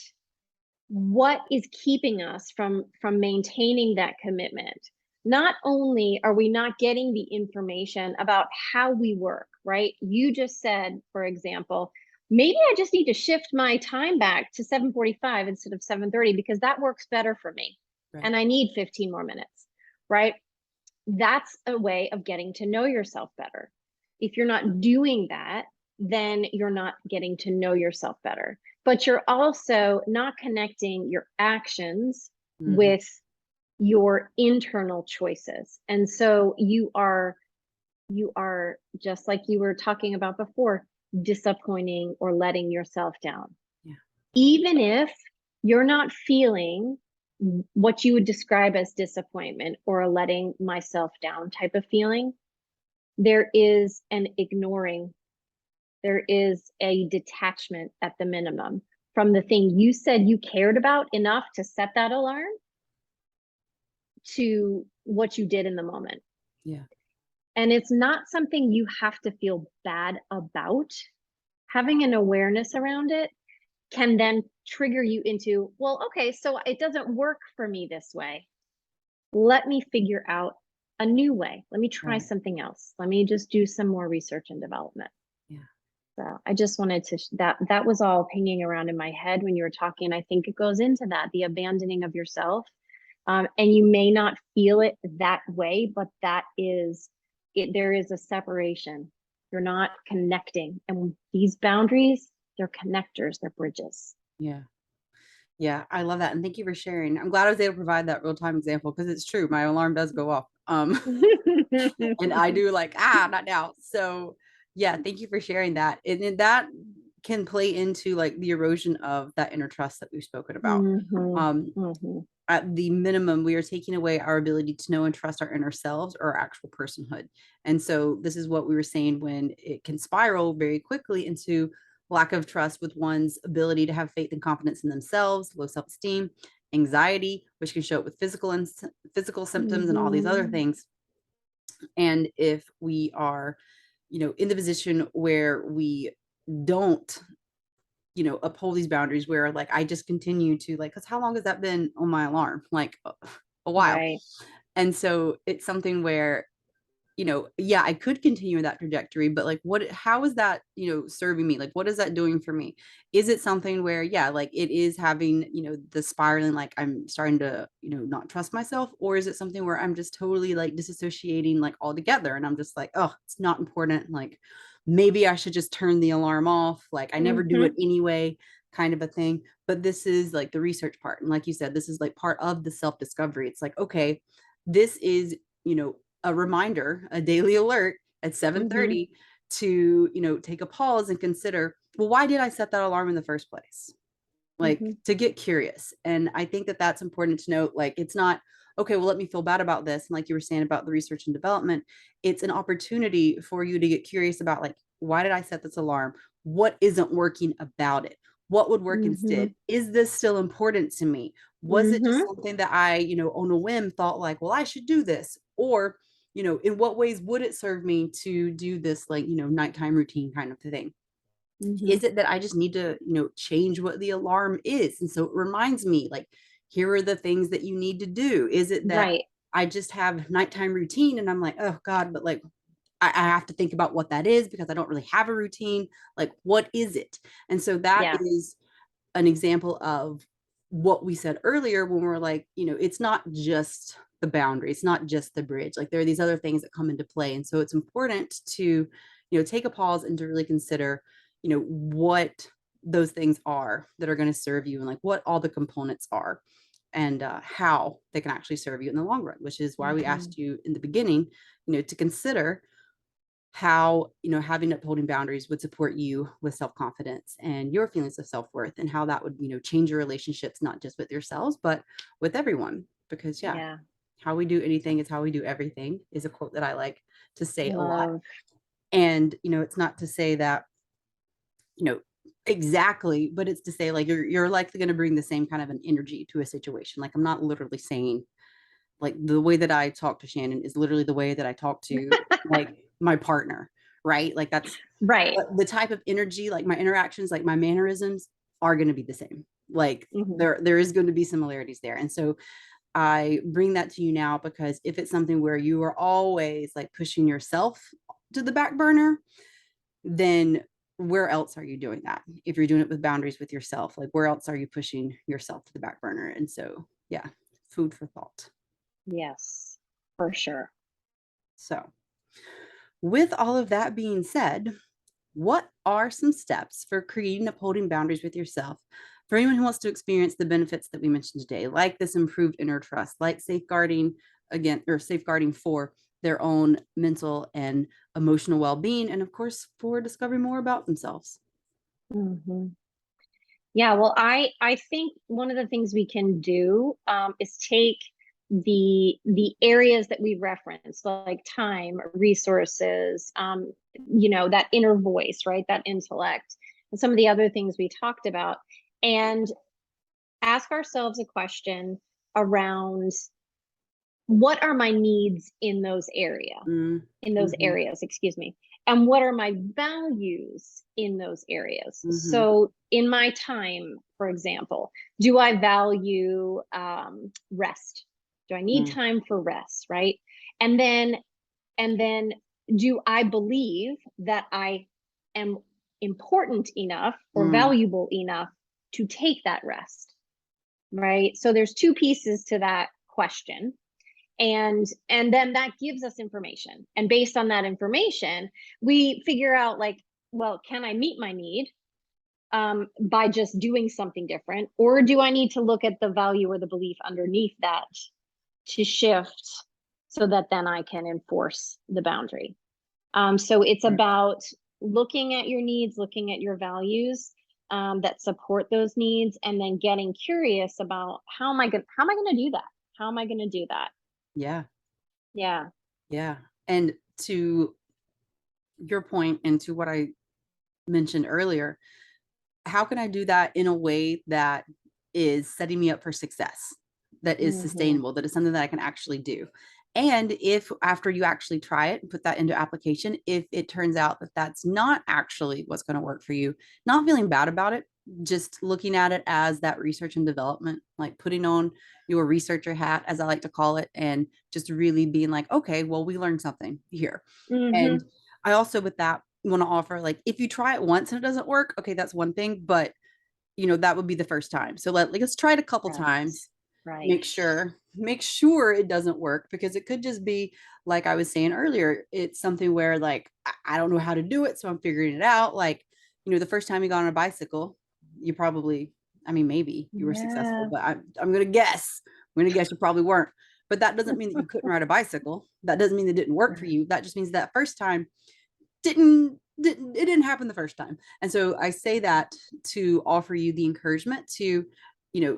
what is keeping us from maintaining that commitment, not only are we not getting the information about how we work, right? You just said, for example, maybe I just need to shift my time back to 7:45 instead of 7:30 because that works better for me, Right. and I need 15 more minutes, right? That's a way of getting to know yourself better. If you're not doing that, then you're not getting to know yourself better. But you're also not connecting your actions Mhm. with your internal choices. And so you are just like you were talking about before, disappointing or letting yourself down. Yeah. Even if you're not feeling what you would describe as disappointment or a letting myself down type of feeling, there is an ignoring, there is a detachment at the minimum from the thing you said you cared about enough to set that alarm to what you did in the moment. Yeah. And it's not something you have to feel bad about. Having an awareness around it can then trigger you into, well, okay, so it doesn't work for me this way. Let me figure out a new way. Let me try Right. something else. Let me just do some more research and development. Yeah. So I just wanted to, that was all pinging around in my head when you were talking. I think it goes into that, the abandoning of yourself. And you may not feel it that way, but that is it. There is a separation. You're not connecting. And these boundaries, they're connectors, they're bridges. Yeah. Yeah, I love that. And thank you for sharing. I'm glad I was able to provide that real-time example because it's true. My alarm does go off. And I do like, not now. So yeah, thank you for sharing that. And then that can play into like the erosion of that inner trust that we've spoken about. Mm-hmm. Um, Mm-hmm. at the minimum, we are taking away our ability to know and trust our inner selves or our actual personhood. And so this is what we were saying when it can spiral very quickly into lack of trust with one's ability to have faith and confidence in themselves, low self-esteem, anxiety, which can show up with physical symptoms and all these other Mm-hmm. things. And if we are, in the position where we don't, uphold these boundaries, where like I just continue to like, because how long has that been on my alarm? Like a while. Right. And so it's something where, yeah, I could continue that trajectory, but like how is that, serving me? Like, what is that doing for me? Is it something where, yeah, like it is having, the spiraling, like I'm starting to, not trust myself? Or is it something where I'm just totally like disassociating like altogether? And I'm just like, oh, it's not important. Like maybe I should just turn the alarm off. Like I never do Mm-hmm. it anyway, kind of a thing. But this is like the research part. And like you said, this is like part of the self-discovery. It's like, okay, this is, a reminder, a daily alert at Mm-hmm. 7:30 to, take a pause and consider, well, why did I set that alarm in the first place? Like Mm-hmm. to get curious. And I think that that's important to note. Like it's not, okay, well, let me feel bad about this. And like you were saying about the research and development, it's an opportunity for you to get curious about like, why did I set this alarm? What isn't working about it? What would work Mm-hmm. instead? Is this still important to me? Was it just Mm-hmm. something that I, on a whim thought like, well, I should do this? Or, in what ways would it serve me to do this like, nighttime routine kind of thing? Mm-hmm. Is it that I just need to, change what the alarm is? And so it reminds me, like, here are the things that you need to do. Is it that Right. I just have nighttime routine and I'm like, oh God, but like I have to think about what that is because I don't really have a routine. Like, what is it? And so that Yeah. is an example of what we said earlier when we're like, it's not just the boundary, it's not just the bridge. Like there are these other things that come into play. And so it's important to, take a pause and to really consider, what those things are that are going to serve you and like what all the components are and how they can actually serve you in the long run, which is why we Mm-hmm. asked you in the beginning, to consider how having upholding boundaries would support you with self-confidence and your feelings of self-worth and how that would change your relationships not just with yourselves but with everyone, because yeah, Yeah. how we do anything is how we do everything is a quote that I like to say a lot. Love. And it's not to say that you know exactly, but it's to say like you're likely going to bring the same kind of an energy to a situation. Like I'm not literally saying like the way that I talk to Shannon is literally the way that I talk to like my partner, right? Like that's Right. the type of energy, like my interactions, like my mannerisms are going to be the same. Like Mm-hmm. there is going to be similarities there. And so I bring that to you now because if it's something where you are always like pushing yourself to the back burner, then where else are you doing that? If you're doing it with boundaries with yourself, like where else are you pushing yourself to the back burner? And so, yeah, food for thought. Yes, for sure. So, with all of that being said, what are some steps for creating upholding boundaries with yourself for anyone who wants to experience the benefits that we mentioned today, like this improved inner trust, like safeguarding again, or safeguarding for their own mental and emotional well being, and of course, for discovering more about themselves? Mm-hmm. Yeah, well, I think one of the things we can do is take the areas that we reference, like time, resources, that inner voice, right? That intellect, and some of the other things we talked about, and ask ourselves a question around what are my needs Mm, in those mhm, areas, excuse me, and what are my values in those areas. mhm, So in my time, for example, do I value rest? Do I need mm, time for rest, right? And then and then do I believe that I am important enough or mm, valuable enough to take that rest, right? So there's two pieces to that question, and then that gives us information, and based on that information we figure out, like, well, can I meet my need by just doing something different, or do I need to look at the value or the belief underneath that to shift so that then I can enforce the boundary. So it's right. about looking at your needs, looking at your values that support those needs, and then getting curious about how am I going to do that? How am I going to do that? Yeah, Yeah. yeah. And to your point and to what I mentioned earlier, how can I do that in a way that is setting me up for success, that is Hmm. sustainable, that is something that I can actually do? And if after you actually try it and put that into application, if it turns out that that's not actually what's going to work for you, not feeling bad about it, just looking at it as that research and development, like putting on your researcher hat, as I like to call it, and just really being like, okay, well, we learned something here. And Hmm. I also, with that, want to offer, like, if you try it once and it doesn't work, okay, that's one thing, but that would be the first time. So let's try it a couple Right. times, Right. make sure it doesn't work, because it could just be like I was saying earlier, it's something where, like, I don't know how to do it, so I'm figuring it out. Like, the first time you got on a bicycle, you probably, I mean, maybe you were successful, Yeah. but I'm gonna guess you probably weren't. But that doesn't mean that you couldn't ride a bicycle. That doesn't mean it didn't work for Right. you. That just means that first time didn't happen the first time. And so I say that to offer you the encouragement to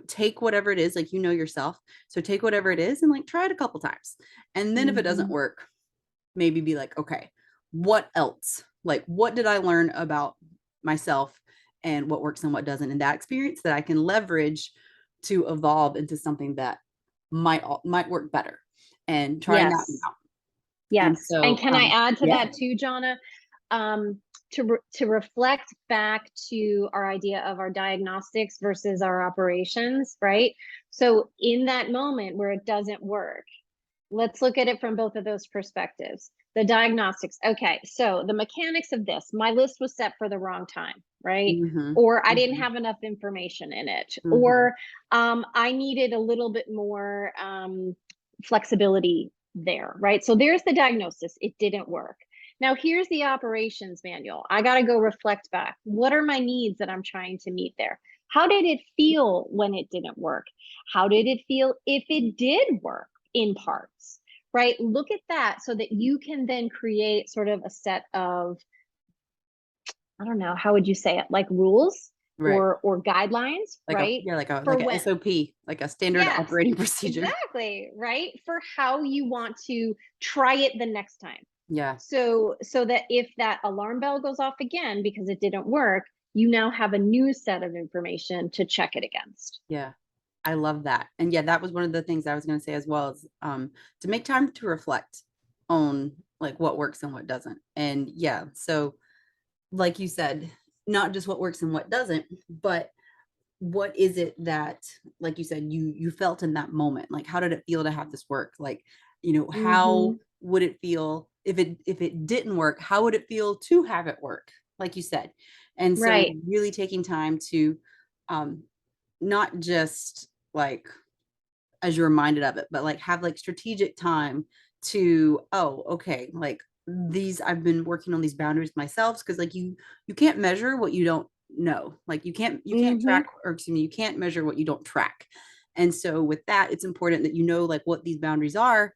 take whatever it is, like, yourself, so take whatever it is and, like, try it a couple times. And then if it doesn't Hmm. work, maybe be like, okay, what else, like, what did I learn about myself and what works and what doesn't in that experience that I can leverage to evolve into something that might work better, and trying that one Yes. out. And Yes. And so can I add to yeah. that too, Jonna? To reflect back to our idea of our diagnostics versus our operations, right? So in that moment where it doesn't work, let's look at it from both of those perspectives. The diagnostics. Okay, so the mechanics of this, my list was set for the wrong time, right? Mm-hmm. Or I didn't Mm-hmm. have enough information in it, Mm-hmm. or I needed a little bit more flexibility there, right? So there's the diagnosis. It didn't work. Now here's the operations manual. I got to go reflect back. What are my needs that I'm trying to meet there? How did it feel when it didn't work? How did it feel if it did work in parts? Right? Look at that so that you can then create sort of a set of, I don't know, how would you say it? Like rules Right. or guidelines, Like a right? yeah, like a For like a when, SOP, like a standard yes, operating procedure. exactly, right? For how you want to try it the next time. Yeah. So that if that alarm bell goes off again because it didn't work, you now have a new set of information to check it against. Yeah. I love that. And yeah, that was one of the things I was going to say as well, is to make time to reflect on, like, what works and what doesn't. And yeah, so like you said, not just what works and what doesn't, but what is it that, like you said, you felt in that moment? Like, how did it feel to have this work? Like, Mm-hmm. how would it feel if it didn't work? How would it feel to have it work? Like you said. And so Right. really taking time to um not just, like, as you're reminded of it, but, like, have, like, strategic time to, oh, okay, like, these, I've been working on these boundaries myself, because, like, you can't measure what you don't know. Like, you can't Mm-hmm. track, or excuse me, you can't measure what you don't track. And so with that, it's important that like, what these boundaries are,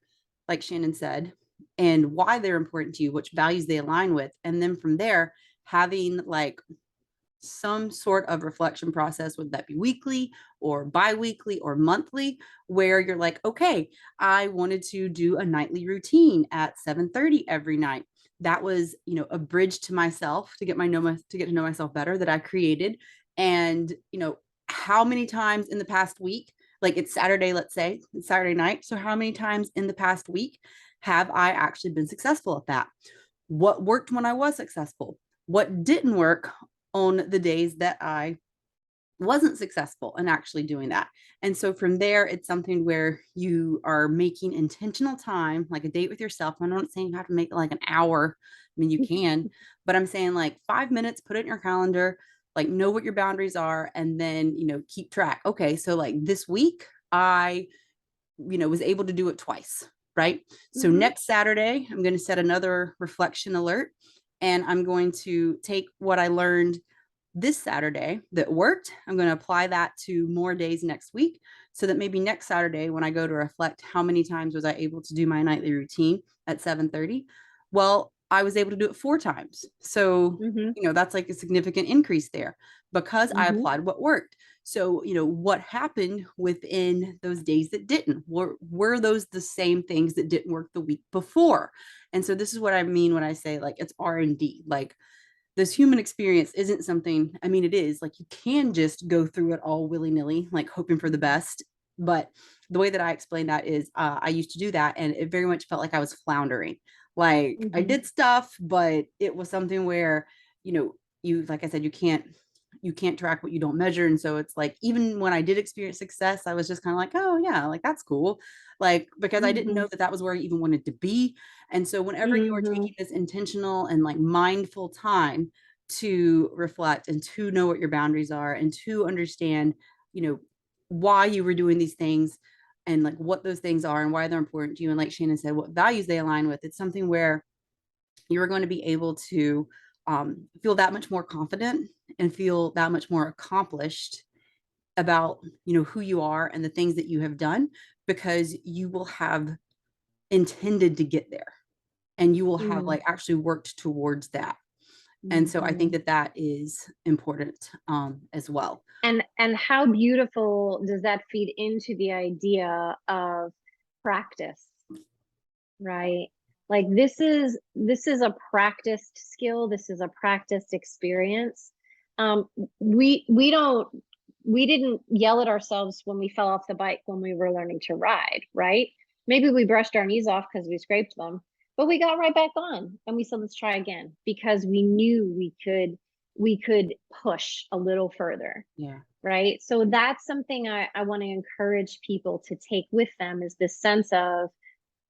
like Shannon said, and why they're important to you, which values they align with. And then from there, having, like, some sort of reflection process, would that be weekly or bi-weekly or monthly, where you're like, okay, I wanted to do a nightly routine at 7:30 every night. That was, a bridge to myself to get to know myself better that I created. And, how many times in the past week, like it's Saturday, let's say it's Saturday night. So how many times in the past week have I actually been successful at that? What worked when I was successful? What didn't work on the days that I wasn't successful in actually doing that? And so from there, it's something where you are making intentional time, like a date with yourself. I'm not saying you have to make it like an hour. I mean, you can, but I'm saying like 5 minutes, put it in your calendar, like know what your boundaries are, and then, keep track. Okay. So like this week, I was able to do it twice, right? So Mm-hmm. next Saturday, I'm going to set another reflection alert, and I'm going to take what I learned this Saturday that worked. I'm going to apply that to more days next week, so that maybe next Saturday, when I go to reflect, how many times was I able to do my nightly routine at 7:30? Well, I was able to do it 4 times. So, Mm-hmm. that's like a significant increase there because I Mm-hmm. applied what worked. So, what happened within those days that didn't? Were those the same things that didn't work the week before? And so this is what I mean when I say like it's R&D. Like this human experience isn't something, I mean, it is like you can just go through it all willy-nilly, like hoping for the best. But the way that I explain that is I used to do that, and it very much felt like I was floundering. Like I Mm-hmm. did stuff, but it was something where, like I said, you can't track what you don't measure. And so it's like, even when I did experience success, I was just kind of like, oh yeah, like that's cool. Like, because I didn't Mm-hmm. know that that was where I even wanted to be. And so whenever you are Mm-hmm. taking this intentional and like mindful time to reflect and to know what your boundaries are and to understand, why you were doing these things and like what those things are and why they're important to you. And like Shannon said, what values they align with, it's something where you're going to be able to feel that much more confident and feel that much more accomplished about, who you are and the things that you have done, because you will have intended to get there and you will have Mm-hmm. like actually worked towards that. And so I think Mm-hmm. that that is important as well. And how beautiful does that feed into the idea of practice, right? Like this is a practiced skill, this is a practiced experience. um we didn't yell at ourselves when we fell off the bike when we were learning to ride, right? Maybe we brushed our knees off because we scraped them, but we got right back on and we said, let's try again, because we knew we could push a little further, Yeah. right? So that's something I want to encourage people to take with them, is this sense of,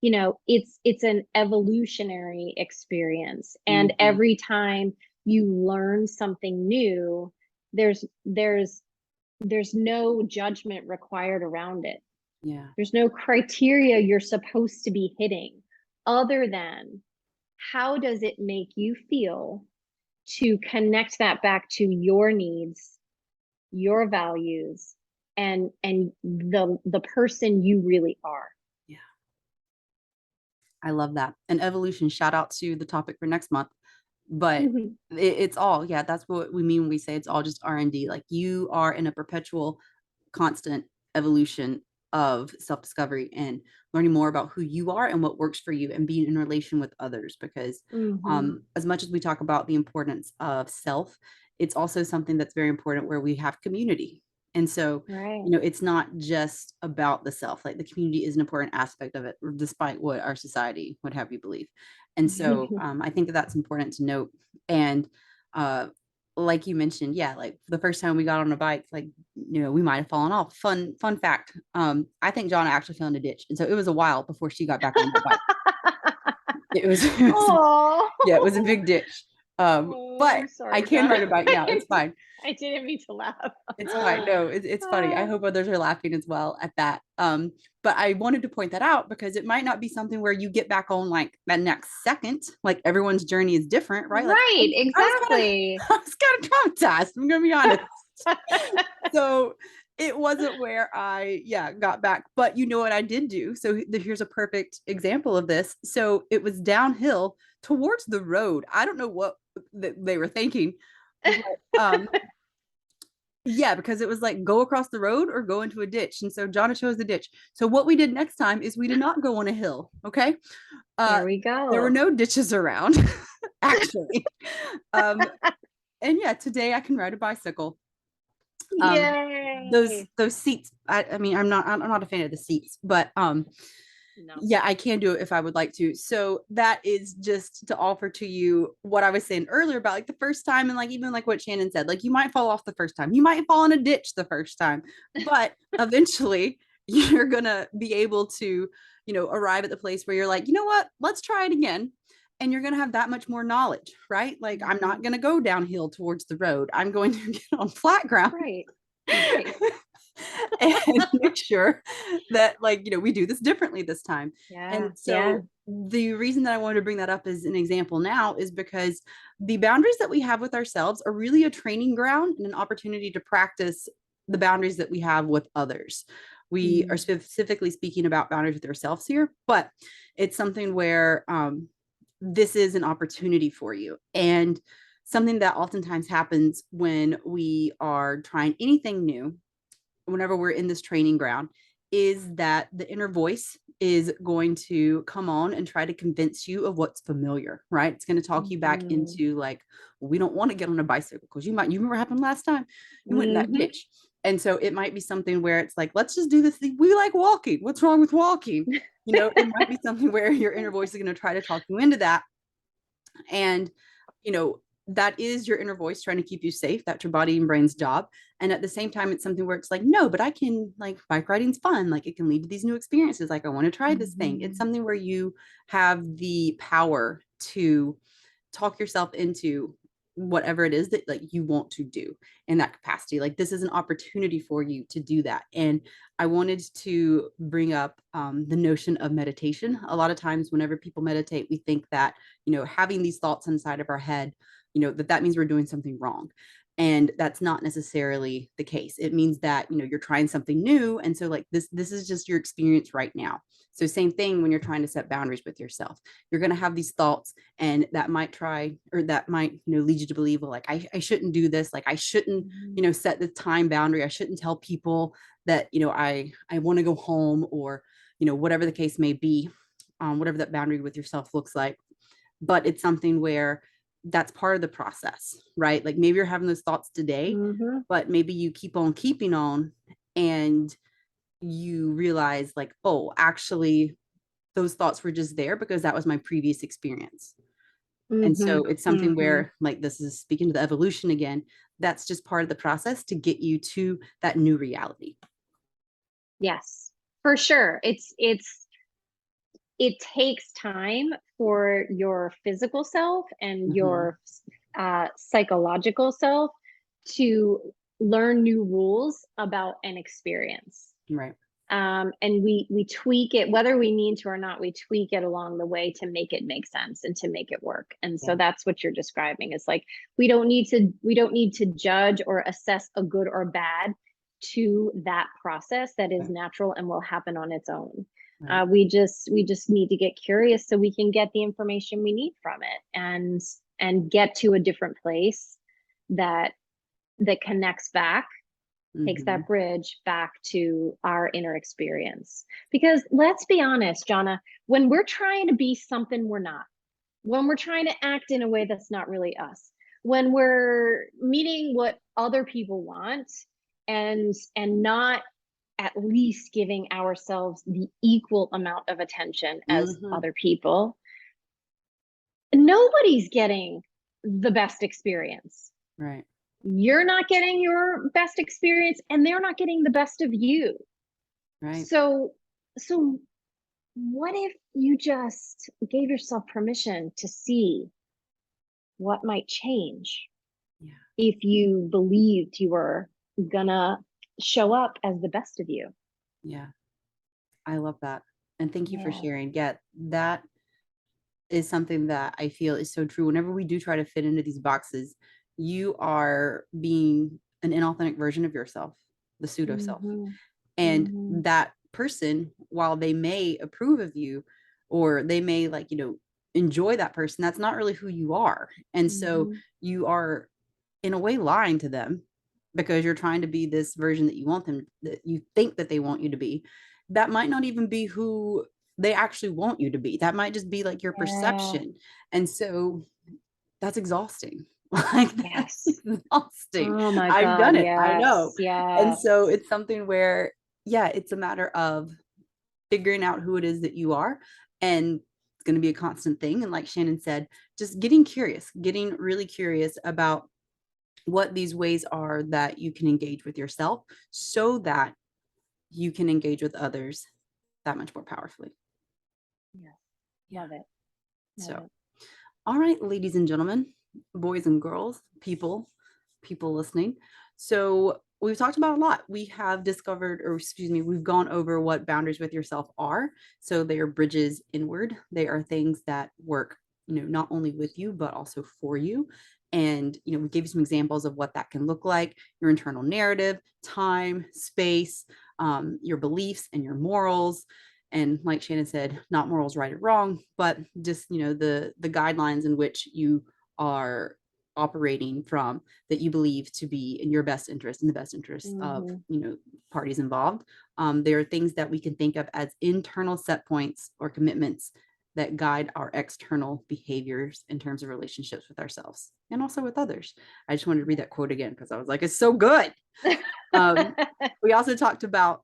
it's an evolutionary experience, and Mm-hmm. every time you learn something new, there's no judgment required around it. Yeah. There's no criteria you're supposed to be hitting, other than how does it make you feel to connect that back to your needs, your values, and the person you really are. Yeah. I love that. And evolution, shout out to the topic for next month. But it's all, yeah, that's what we mean when we say it's all just R&D. Like you are in a perpetual, constant evolution of self-discovery and learning more about who you are and what works for you and being in relation with others. Because Mm-hmm. as much as we talk about the importance of self, it's also something that's very important where we have community. And so, Right. it's not just about the self, like the community is an important aspect of it, despite what our society would have you believe. And so I think that that's important to note. And uh, like you mentioned, yeah, like the first time we got on a bike, like, we might have fallen off. Fun fact. I think John actually fell in a ditch. And so it was a while before she got back on that bike. It was, Oh, yeah, it was a big ditch. oh, But I'm I sorry, can John. ride a bike now. It's fine. I didn't mean to laugh. It's fine. No, it's funny. I hope others are laughing as well at that. But I wanted to point that out because it might not be something where you get back on like that next second. Like everyone's journey is different, right? Like Right, I was kind of, exactly. I was kind of traumatized. I'm gonna be honest. So it wasn't where I, yeah, got back. But you know what I did do? So here's a perfect example of this. So it was downhill towards the road. I don't know what they were thinking, But, yeah, because it was like go across the road or go into a ditch. And so Jonna chose the ditch. So what we did next time is we did not go on a hill. Okay. There we There were go. no ditches around, actually. And yeah, today I can ride a bicycle. Yay. Those seats, I mean, I'm not a fan of the seats, but No. yeah, I can do it if I would like to. So that is just to offer to you what I was saying earlier about like the first time, and like even like what Shannon said, like you might fall off the first time, you might fall in a ditch the first time, but eventually you're gonna be able to, arrive at the place where you're like, you know what, let's try it again. And you're gonna have that much more knowledge, right? Like I'm not Mhm. gonna go downhill towards the road. I'm going to get on flat ground. Right. Right. And make sure that we do this differently this time. Yeah. And Yeah. so the reason that I wanted to bring that up as an example now is because the boundaries that we have with ourselves are really a training ground and an opportunity to practice the boundaries that we have with others. We are Mm. specifically speaking about boundaries with ourselves here, but it's something where this is an opportunity for you. And something that oftentimes happens when we are trying anything new, whenever we're in this training ground, is that the inner voice is going to come on and try to convince you of what's familiar, right? It's going to talk you back Mhm. into like, well, we don't want to get on a bicycle because you remember what happened last time? You went in that Mhm. ditch. And so it might be something where it's like, let's just do this thing. We like walking. What's wrong with walking? It might be something where your inner voice is going to try to talk you into that. And, you know, that is your inner voice trying to keep you safe. That's your body and brain's job. And at the same time, it's something where it's like, no, but I can, like, bike riding's fun. Like, it can lead to these new experiences. Like, I want to try this thing. It's Mhm. something where you have the power to talk yourself into whatever it is that like you want to do in that capacity. Like this is an opportunity for you to do that. And I wanted to bring up the notion of meditation. A lot of times whenever people meditate, we think that having these thoughts inside of our head, that means we're doing something wrong. And that's not necessarily the case. It means that you're trying something new, and so like this is just your experience right now. So same thing when you're trying to set boundaries with yourself. You're going to have these thoughts, and that might lead you to believe, well, like I shouldn't do this, like I shouldn't Mhm. set the time boundary, I shouldn't tell people that I want to go home, or whatever the case may be, whatever that boundary with yourself looks like. But it's something where that's part of the process, right? Like maybe you're having those thoughts today, Mhm. but maybe you keep on keeping on, and you realize like, oh, actually those thoughts were just there because that was my previous experience. And Mhm. so it's something Mhm. where, like, this is speaking to the evolution again, that's just part of the process to get you to that new reality. Yes. For sure. It takes time for your physical self and Mm-hmm. your psychological self to learn new rules about an experience. Right. And we tweak it, whether we mean to or not, we tweak it along the way to make it make sense and to make it work. And so Yeah. that's what you're describing. It's like we don't need to judge or assess a good or bad to that process that is Right. natural and will happen on its own. Right. We just need to get curious so we can get the information we need from it and get to a different place that connects back, takes Mm-hmm. that bridge back to our inner experience. Because let's be honest, Jonna, when we're trying to be something we're not, when we're trying to act in a way that's not really us, when we're meeting what other people want and not at least giving ourselves the equal amount of attention as Mm-hmm. other people, nobody's getting the best experience. Right. You're not getting your best experience and they're not getting the best of you. Right. So what if you just gave yourself permission to see what might change Yeah. if you believed you were gonna show up as the best of you? Yeah. I love that. And thank you for Yeah. sharing. Yeah, that is something that I feel is so true. Whenever we do try to fit into these boxes, you are being an inauthentic version of yourself, the pseudo self. Mm-hmm. And Mm-hmm. that person, while they may approve of you, or they may enjoy that person, that's not really who you are. And so Mm-hmm. you are in a way lying to them because you're trying to be this version that you want them, that you think that they want you to be. That might not even be who they actually want you to be. That might just be like your Yeah. perception. And so that's exhausting. Like that's Yes. exhausting. Oh my I've God. done it. I know. Yes. And so Yes. it's something where, yeah, it's a matter of figuring out who it is that you are. And it's going to be a constant thing. And like Shannon said, just getting curious, getting really curious about what these ways are that you can engage with yourself so that you can engage with others that much more powerfully. Yes. Yeah. Love it. Love So, it. all right, ladies and gentlemen, boys and girls, people listening. So, we've talked about a lot. We have discovered, or excuse me, we've gone over what boundaries with yourself are. So, they are bridges inward. They are things that work, not only with you, but also for you. And, we gave you some examples of what that can look like: your internal narrative, time, space, your beliefs and your morals, and like Shannon said, not morals right or wrong, but just the guidelines in which you are operating from, that you believe to be in your best interest, in the best interest of Hmm. parties involved. There are things that we can think of as internal set points or commitments that guide our external behaviors in terms of relationships with ourselves and also with others. I just wanted to read that quote again because I was like, it's so good. We also talked about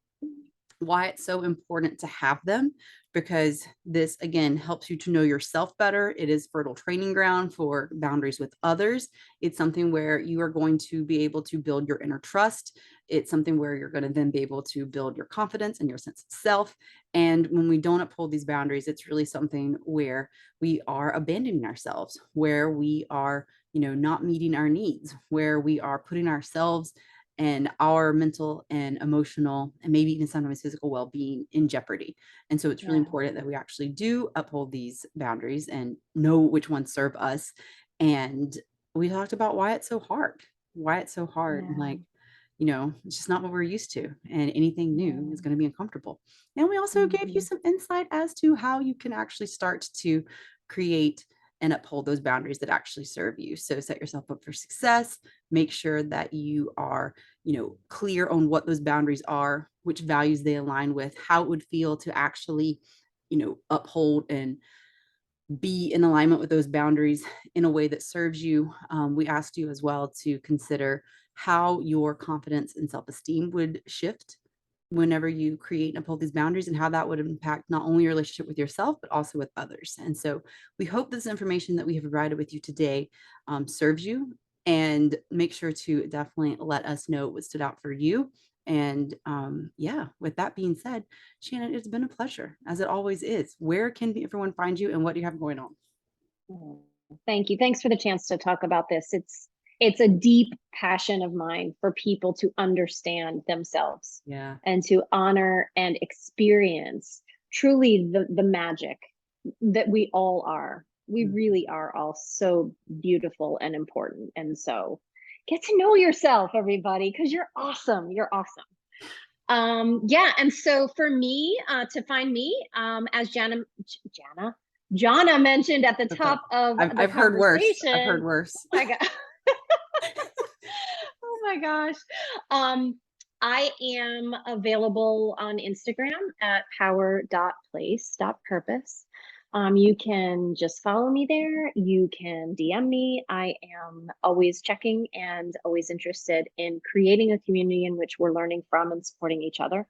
why it's so important to have them, because this again helps you to know yourself better. It is fertile training ground for boundaries with others. It's something where you are going to be able to build your inner trust. It's something where you're going to then be able to build your confidence and your sense of self. And when we don't uphold these boundaries, it's really something where we are abandoning ourselves, where we are not meeting our needs, where we are putting ourselves and our mental and emotional and maybe even sometimes physical well-being in jeopardy. And so it's really Yeah. important that we actually do uphold these boundaries and know which ones serve us. And we talked about why it's so hard. And Yeah. like, it's just not what we're used to. And anything new is Yeah. going to be uncomfortable. And we also gave you Hmm. some insight as to how you can actually start to create and uphold those boundaries that actually serve you. So set yourself up for success. Make sure that you are, clear on what those boundaries are, which values they align with, how it would feel to actually, uphold and be in alignment with those boundaries in a way that serves you. We asked you as well to consider how your confidence and self esteem would shift whenever you create and uphold these boundaries, and how that would impact not only your relationship with yourself, but also with others. And so we hope this information that we have provided with you today serves you. And make sure to definitely let us know what stood out for you. And yeah, with that being said, Shannon, it's been a pleasure, as it always is. Where can everyone find you and what do you have going on? Mm. Thank you. Thanks for the chance to talk about this. It's a deep passion of mine for people to understand themselves Yeah. and to honor and experience truly the magic that we all are. We Mhm. really are all so beautiful and important. And so get to know yourself, everybody, because you're awesome. You're awesome. Yeah, and so for me, to find me, as Jana mentioned at the Okay. top of the I've heard worse. I've heard conversation. worse. Oh my God. Oh my gosh. Um, I am available on Instagram at power.place.purpose. You can just follow me there. You can DM me. I am always checking and always interested in creating a community in which we're learning from and supporting each other.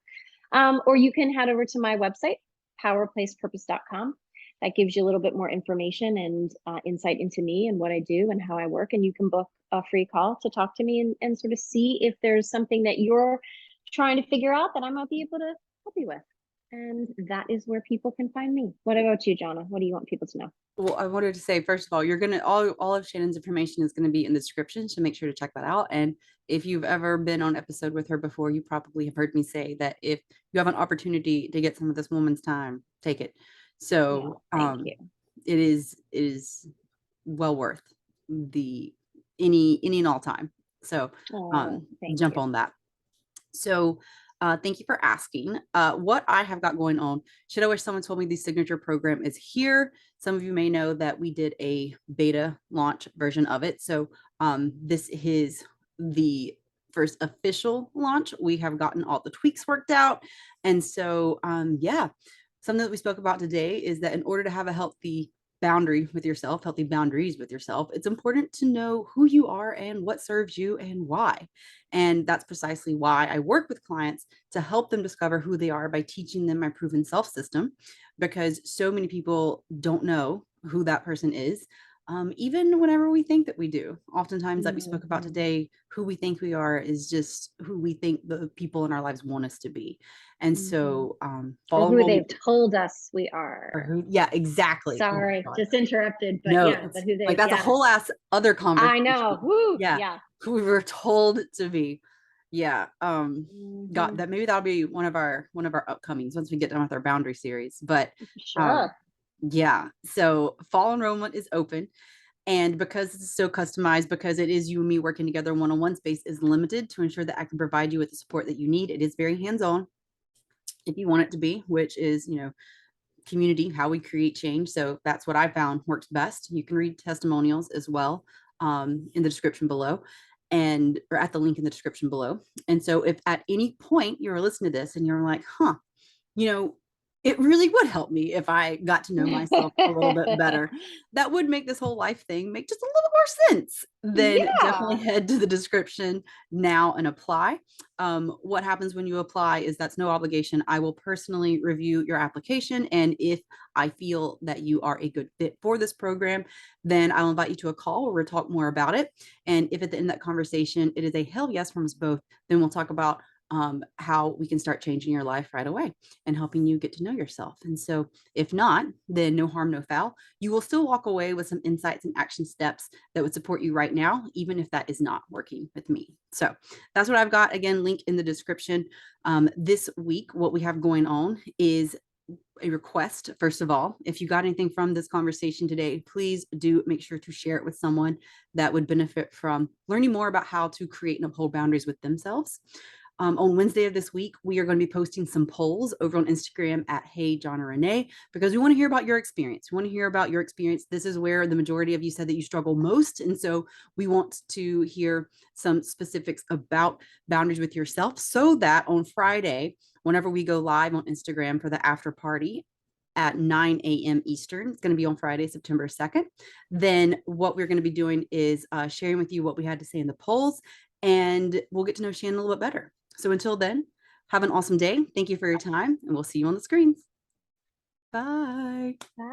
Or you can head over to my website, powerplacepurpose.com. That gives you a little bit more information and insight into me and what I do and how I work. And you can book a free call to talk to me and sort of see if there's something that you're trying to figure out that I might be able to help you with. And that is where people can find me. What about you, Jonna? What do you want people to know? Well, I wanted to say, first of all, you're gonna all of Shannon's information is gonna be in the description, so make sure to check that out. And if you've ever been on episode with her before, you probably have heard me say that if you have an opportunity to get some of this woman's time, take it. Yeah, So thank you. it is well worth the any and all time. So Oh, thank jump you. on that. So Thank you for asking. What I have got going on, should I wish someone told me the signature program is here. Some of you may know that we did a beta launch version of it. So this is the first official launch. We have gotten all the tweaks worked out. And so, yeah, something that we spoke about today is that in order to have a healthy boundary with yourself, healthy boundaries with yourself, it's important to know who you are and what serves you and why. And that's precisely why I work with clients to help them discover who they are by teaching them my proven self system, because so many people don't know who that person is. Even whenever we think that we do, oftentimes, like we spoke about Mhm. today, who we think we are is just who we think the people in our lives want us to be. And Mhm. so, Or fall who they've enrollment, told us we or are. who, yeah, exactly. Oh my Sorry, God. just interrupted, but No, yeah, but it's who like they that's a yeah. whole ass other I know. conversation. Woo, Yeah. yeah. Who we were told to be. Yeah. Got Mhm. that. Maybe that'll be one of our upcomings once we get done with our boundary series. But um, Sure. yeah. So fall enrollment is open. And because it's so customized, because it is you and me working together, one-on-one space is limited to ensure that I can provide you with the support that you need. It is very hands-on if you want it to be, which is, community, how we create change. So that's what I found works best. You can read testimonials as well, in the description below, and or at the link in the description below. And so if at any point you're listening to this and you're like, huh, you know, it really would help me if I got to know myself a little bit better. That would make this whole life thing make just a little more sense. Then definitely Yeah. head to the description now and apply. What happens when you apply is that's no obligation. I will personally review your application. And if I feel that you are a good fit for this program, then I'll invite you to a call where we'll talk more about it. And if at the end of that conversation it is a hell yes from us both, then we'll talk about how we can start changing your life right away and helping you get to know yourself. And so, if not, then no harm, no foul. You will still walk away with some insights and action steps that would support you right now, even if that is not working with me. So, that's what I've got. Again, link in the description. This week, what we have going on is a request. First of all, if you got anything from this conversation today, please do make sure to share it with someone that would benefit from learning more about how to create and uphold boundaries with themselves. On Wednesday of this week, we are going to be posting some polls over on Instagram at Hey John or Renee, because we want to hear about your experience. We want to hear about your experience. This is where the majority of you said that you struggle most. And so we want to hear some specifics about boundaries with yourself, so that on Friday, whenever we go live on Instagram for the after party at 9 a.m. Eastern, it's going to be on Friday, September 2nd. Then what we're going to be doing is sharing with you what we had to say in the polls, and we'll get to know Shannon a little bit better. So until then, have an awesome day. Thank you for your time, and we'll see you on the screens. Bye. Bye.